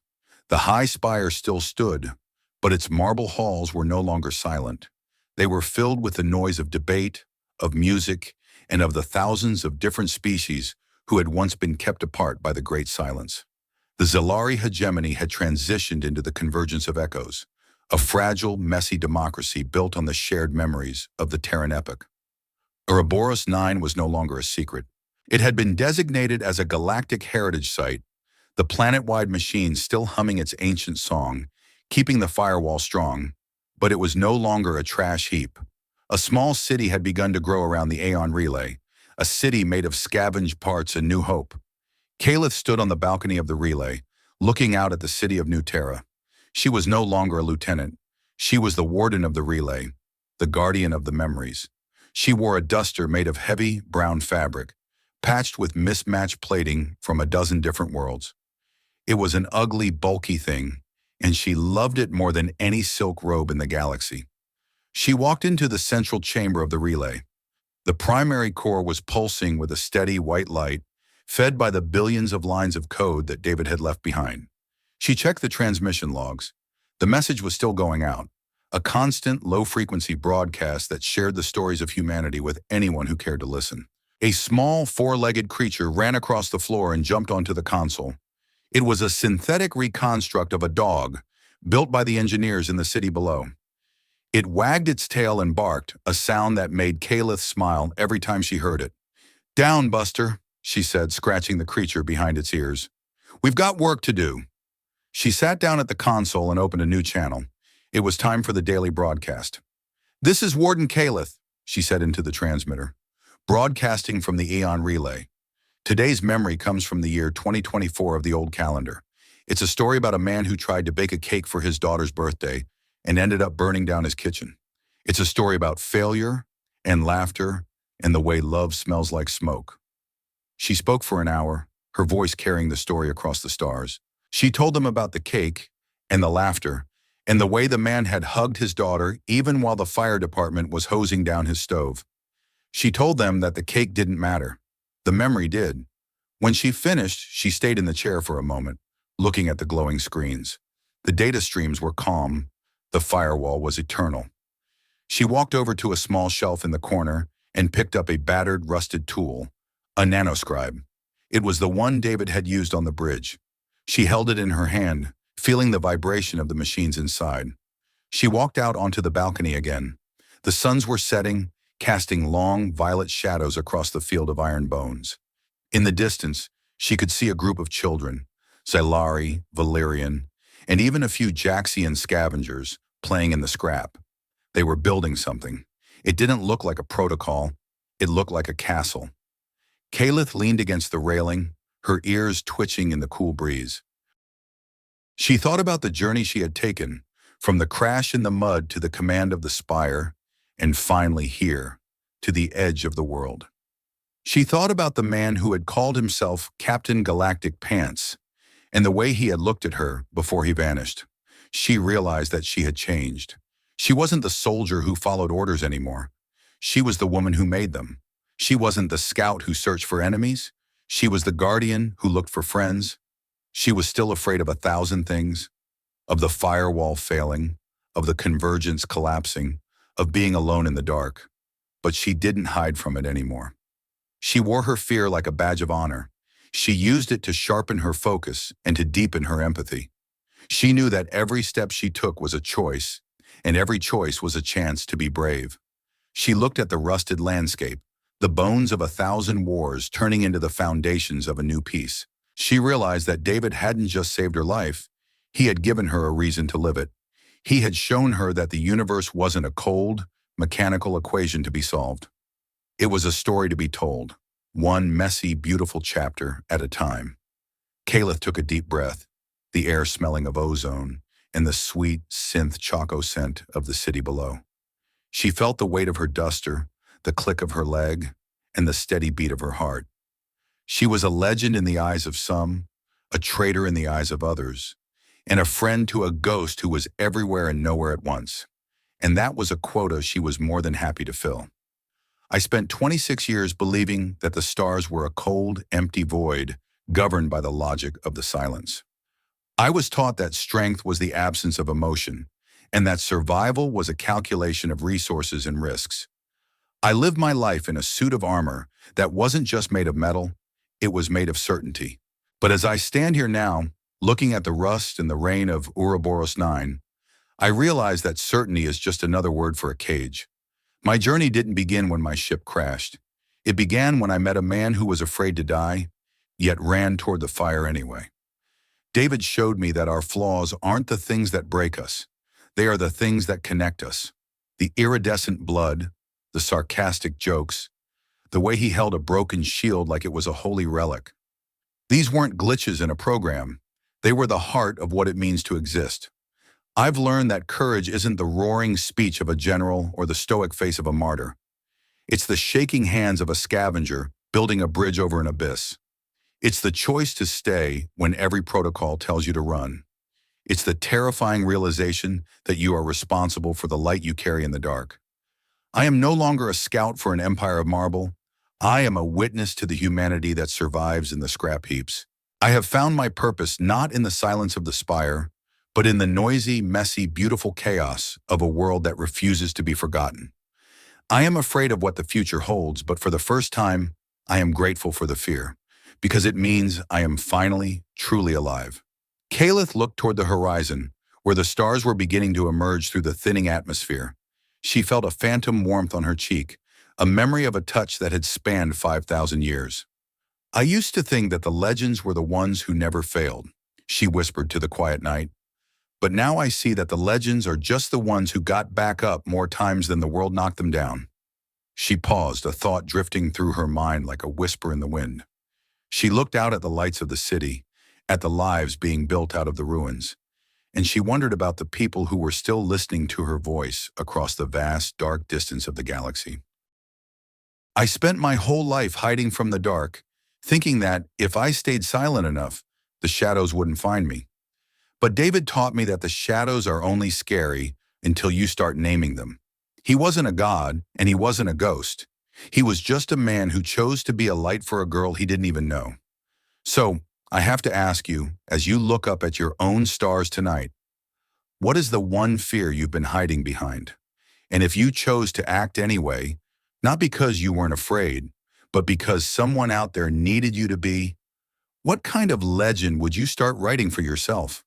The high spire still stood, but its marble halls were no longer silent. They were filled with the noise of debate, of music, and of the thousands of different species who had once been kept apart by the Great Silence. The Xylari hegemony had transitioned into the convergence of echoes, a fragile, messy democracy built on the shared memories of the Terran epoch. Ouroboros 9 was no longer a secret. It had been designated as a galactic heritage site, the planet-wide machine still humming its ancient song, keeping the firewall strong, but it was no longer a trash heap. A small city had begun to grow around the Aeon relay, a city made of scavenged parts and new hope. Caliph stood on the balcony of the relay, looking out at the city of New Terra. She was no longer a lieutenant. She was the warden of the relay, the guardian of the memories. She wore a duster made of heavy, brown fabric, patched with mismatched plating from a dozen different worlds. It was an ugly, bulky thing, and she loved it more than any silk robe in the galaxy. She walked into the central chamber of the relay. The primary core was pulsing with a steady white light, fed by the billions of lines of code that David had left behind. She checked the transmission logs. The message was still going out, a constant, low-frequency broadcast that shared the stories of humanity with anyone who cared to listen. A small, four-legged creature ran across the floor and jumped onto the console. It was a synthetic reconstruct of a dog, built by the engineers in the city below. It wagged its tail and barked, a sound that made Caliph smile every time she heard it. "Down, Buster," she said, scratching the creature behind its ears. "We've got work to do." She sat down at the console and opened a new channel. It was time for the daily broadcast. "This is Warden Caliph," she said into the transmitter, broadcasting from the Aeon relay. Today's memory comes from the year 2024 of the old calendar. It's a story about a man who tried to bake a cake for his daughter's birthday and ended up burning down his kitchen. It's a story about failure and laughter and the way love smells like smoke. She spoke for an hour, her voice carrying the story across the stars. She told them about the cake and the laughter and the way the man had hugged his daughter even while the fire department was hosing down his stove. She told them that the cake didn't matter. The memory did. When she finished, she stayed in the chair for a moment, looking at the glowing screens. The data streams were calm. The firewall was eternal. She walked over to a small shelf in the corner and picked up a battered, rusted tool, a nanoscribe. It was the one David had used on the bridge. She held it in her hand, feeling the vibration of the machines inside. She walked out onto the balcony again. The suns were setting, casting long, violet shadows across the field of iron bones. In the distance, she could see a group of children, Xylari, Valerian, and even a few Jaxian scavengers playing in the scrap. They were building something. It didn't look like a protocol. It looked like a castle. Caliph leaned against the railing, her ears twitching in the cool breeze. She thought about the journey she had taken, from the crash in the mud to the command of the spire, and finally here, to the edge of the world. She thought about the man who had called himself Captain Galactic Pants, and the way he had looked at her before he vanished. She realized that she had changed. She wasn't the soldier who followed orders anymore. She was the woman who made them. She wasn't the scout who searched for enemies. She was the guardian who looked for friends. She was still afraid of 1,000 things, of the firewall failing, of the convergence collapsing, of being alone in the dark. But she didn't hide from it anymore. She wore her fear like a badge of honor. She used it to sharpen her focus and to deepen her empathy. She knew that every step she took was a choice, and every choice was a chance to be brave. She looked at the rusted landscape, the bones of 1,000 wars turning into the foundations of a new peace. She realized that David hadn't just saved her life, he had given her a reason to live it. He had shown her that the universe wasn't a cold, mechanical equation to be solved. It was a story to be told, one messy, beautiful chapter at a time. Caliph took a deep breath, the air smelling of ozone and the sweet synth choco scent of the city below. She felt the weight of her duster, the click of her leg, and the steady beat of her heart. She was a legend in the eyes of some, a traitor in the eyes of others, and a friend to a ghost who was everywhere and nowhere at once. And that was a quota she was more than happy to fill. I spent 26 years believing that the stars were a cold, empty void governed by the logic of the silence. I was taught that strength was the absence of emotion, and that survival was a calculation of resources and risks. I lived my life in a suit of armor that wasn't just made of metal, it was made of certainty. But as I stand here now, looking at the rust and the rain of Ouroboros 9, I realize that certainty is just another word for a cage. My journey didn't begin when my ship crashed. It began when I met a man who was afraid to die, yet ran toward the fire anyway. David showed me that our flaws aren't the things that break us. They are the things that connect us. The iridescent blood, the sarcastic jokes, the way he held a broken shield like it was a holy relic. These weren't glitches in a program. They were the heart of what it means to exist. I've learned that courage isn't the roaring speech of a general or the stoic face of a martyr. It's the shaking hands of a scavenger building a bridge over an abyss. It's the choice to stay when every protocol tells you to run. It's the terrifying realization that you are responsible for the light you carry in the dark. I am no longer a scout for an empire of marble. I am a witness to the humanity that survives in the scrap heaps. I have found my purpose not in the silence of the spire, but in the noisy, messy, beautiful chaos of a world that refuses to be forgotten. I am afraid of what the future holds, but for the first time, I am grateful for the fear, because it means I am finally, truly alive. Caliph looked toward the horizon, where the stars were beginning to emerge through the thinning atmosphere. She felt a phantom warmth on her cheek, a memory of a touch that had spanned 5,000 years. I used to think that the legends were the ones who never failed, she whispered to the quiet night. But now I see that the legends are just the ones who got back up more times than the world knocked them down. She paused, a thought drifting through her mind like a whisper in the wind. She looked out at the lights of the city, at the lives being built out of the ruins, and she wondered about the people who were still listening to her voice across the vast, dark distance of the galaxy. I spent my whole life hiding from the dark, thinking that if I stayed silent enough, the shadows wouldn't find me. But David taught me that the shadows are only scary until you start naming them. He wasn't a god, and he wasn't a ghost. He was just a man who chose to be a light for a girl he didn't even know. So, I have to ask you, as you look up at your own stars tonight, what is the one fear you've been hiding behind? And if you chose to act anyway, not because you weren't afraid, but because someone out there needed you to be, what kind of legend would you start writing for yourself?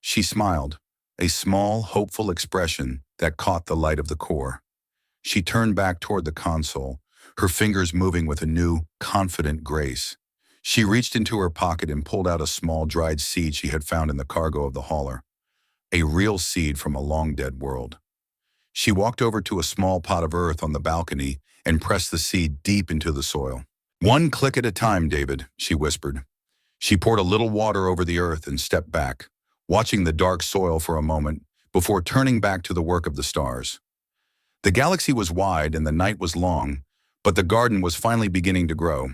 She smiled, a small, hopeful expression that caught the light of the core. She turned back toward the console, her fingers moving with a new, confident grace. She reached into her pocket and pulled out a small dried seed she had found in the cargo of the hauler. A real seed from a long-dead world. She walked over to a small pot of earth on the balcony and pressed the seed deep into the soil. "One click at a time, David," she whispered. She poured a little water over the earth and stepped back, watching the dark soil for a moment before turning back to the work of the stars. The galaxy was wide and the night was long, but the garden was finally beginning to grow.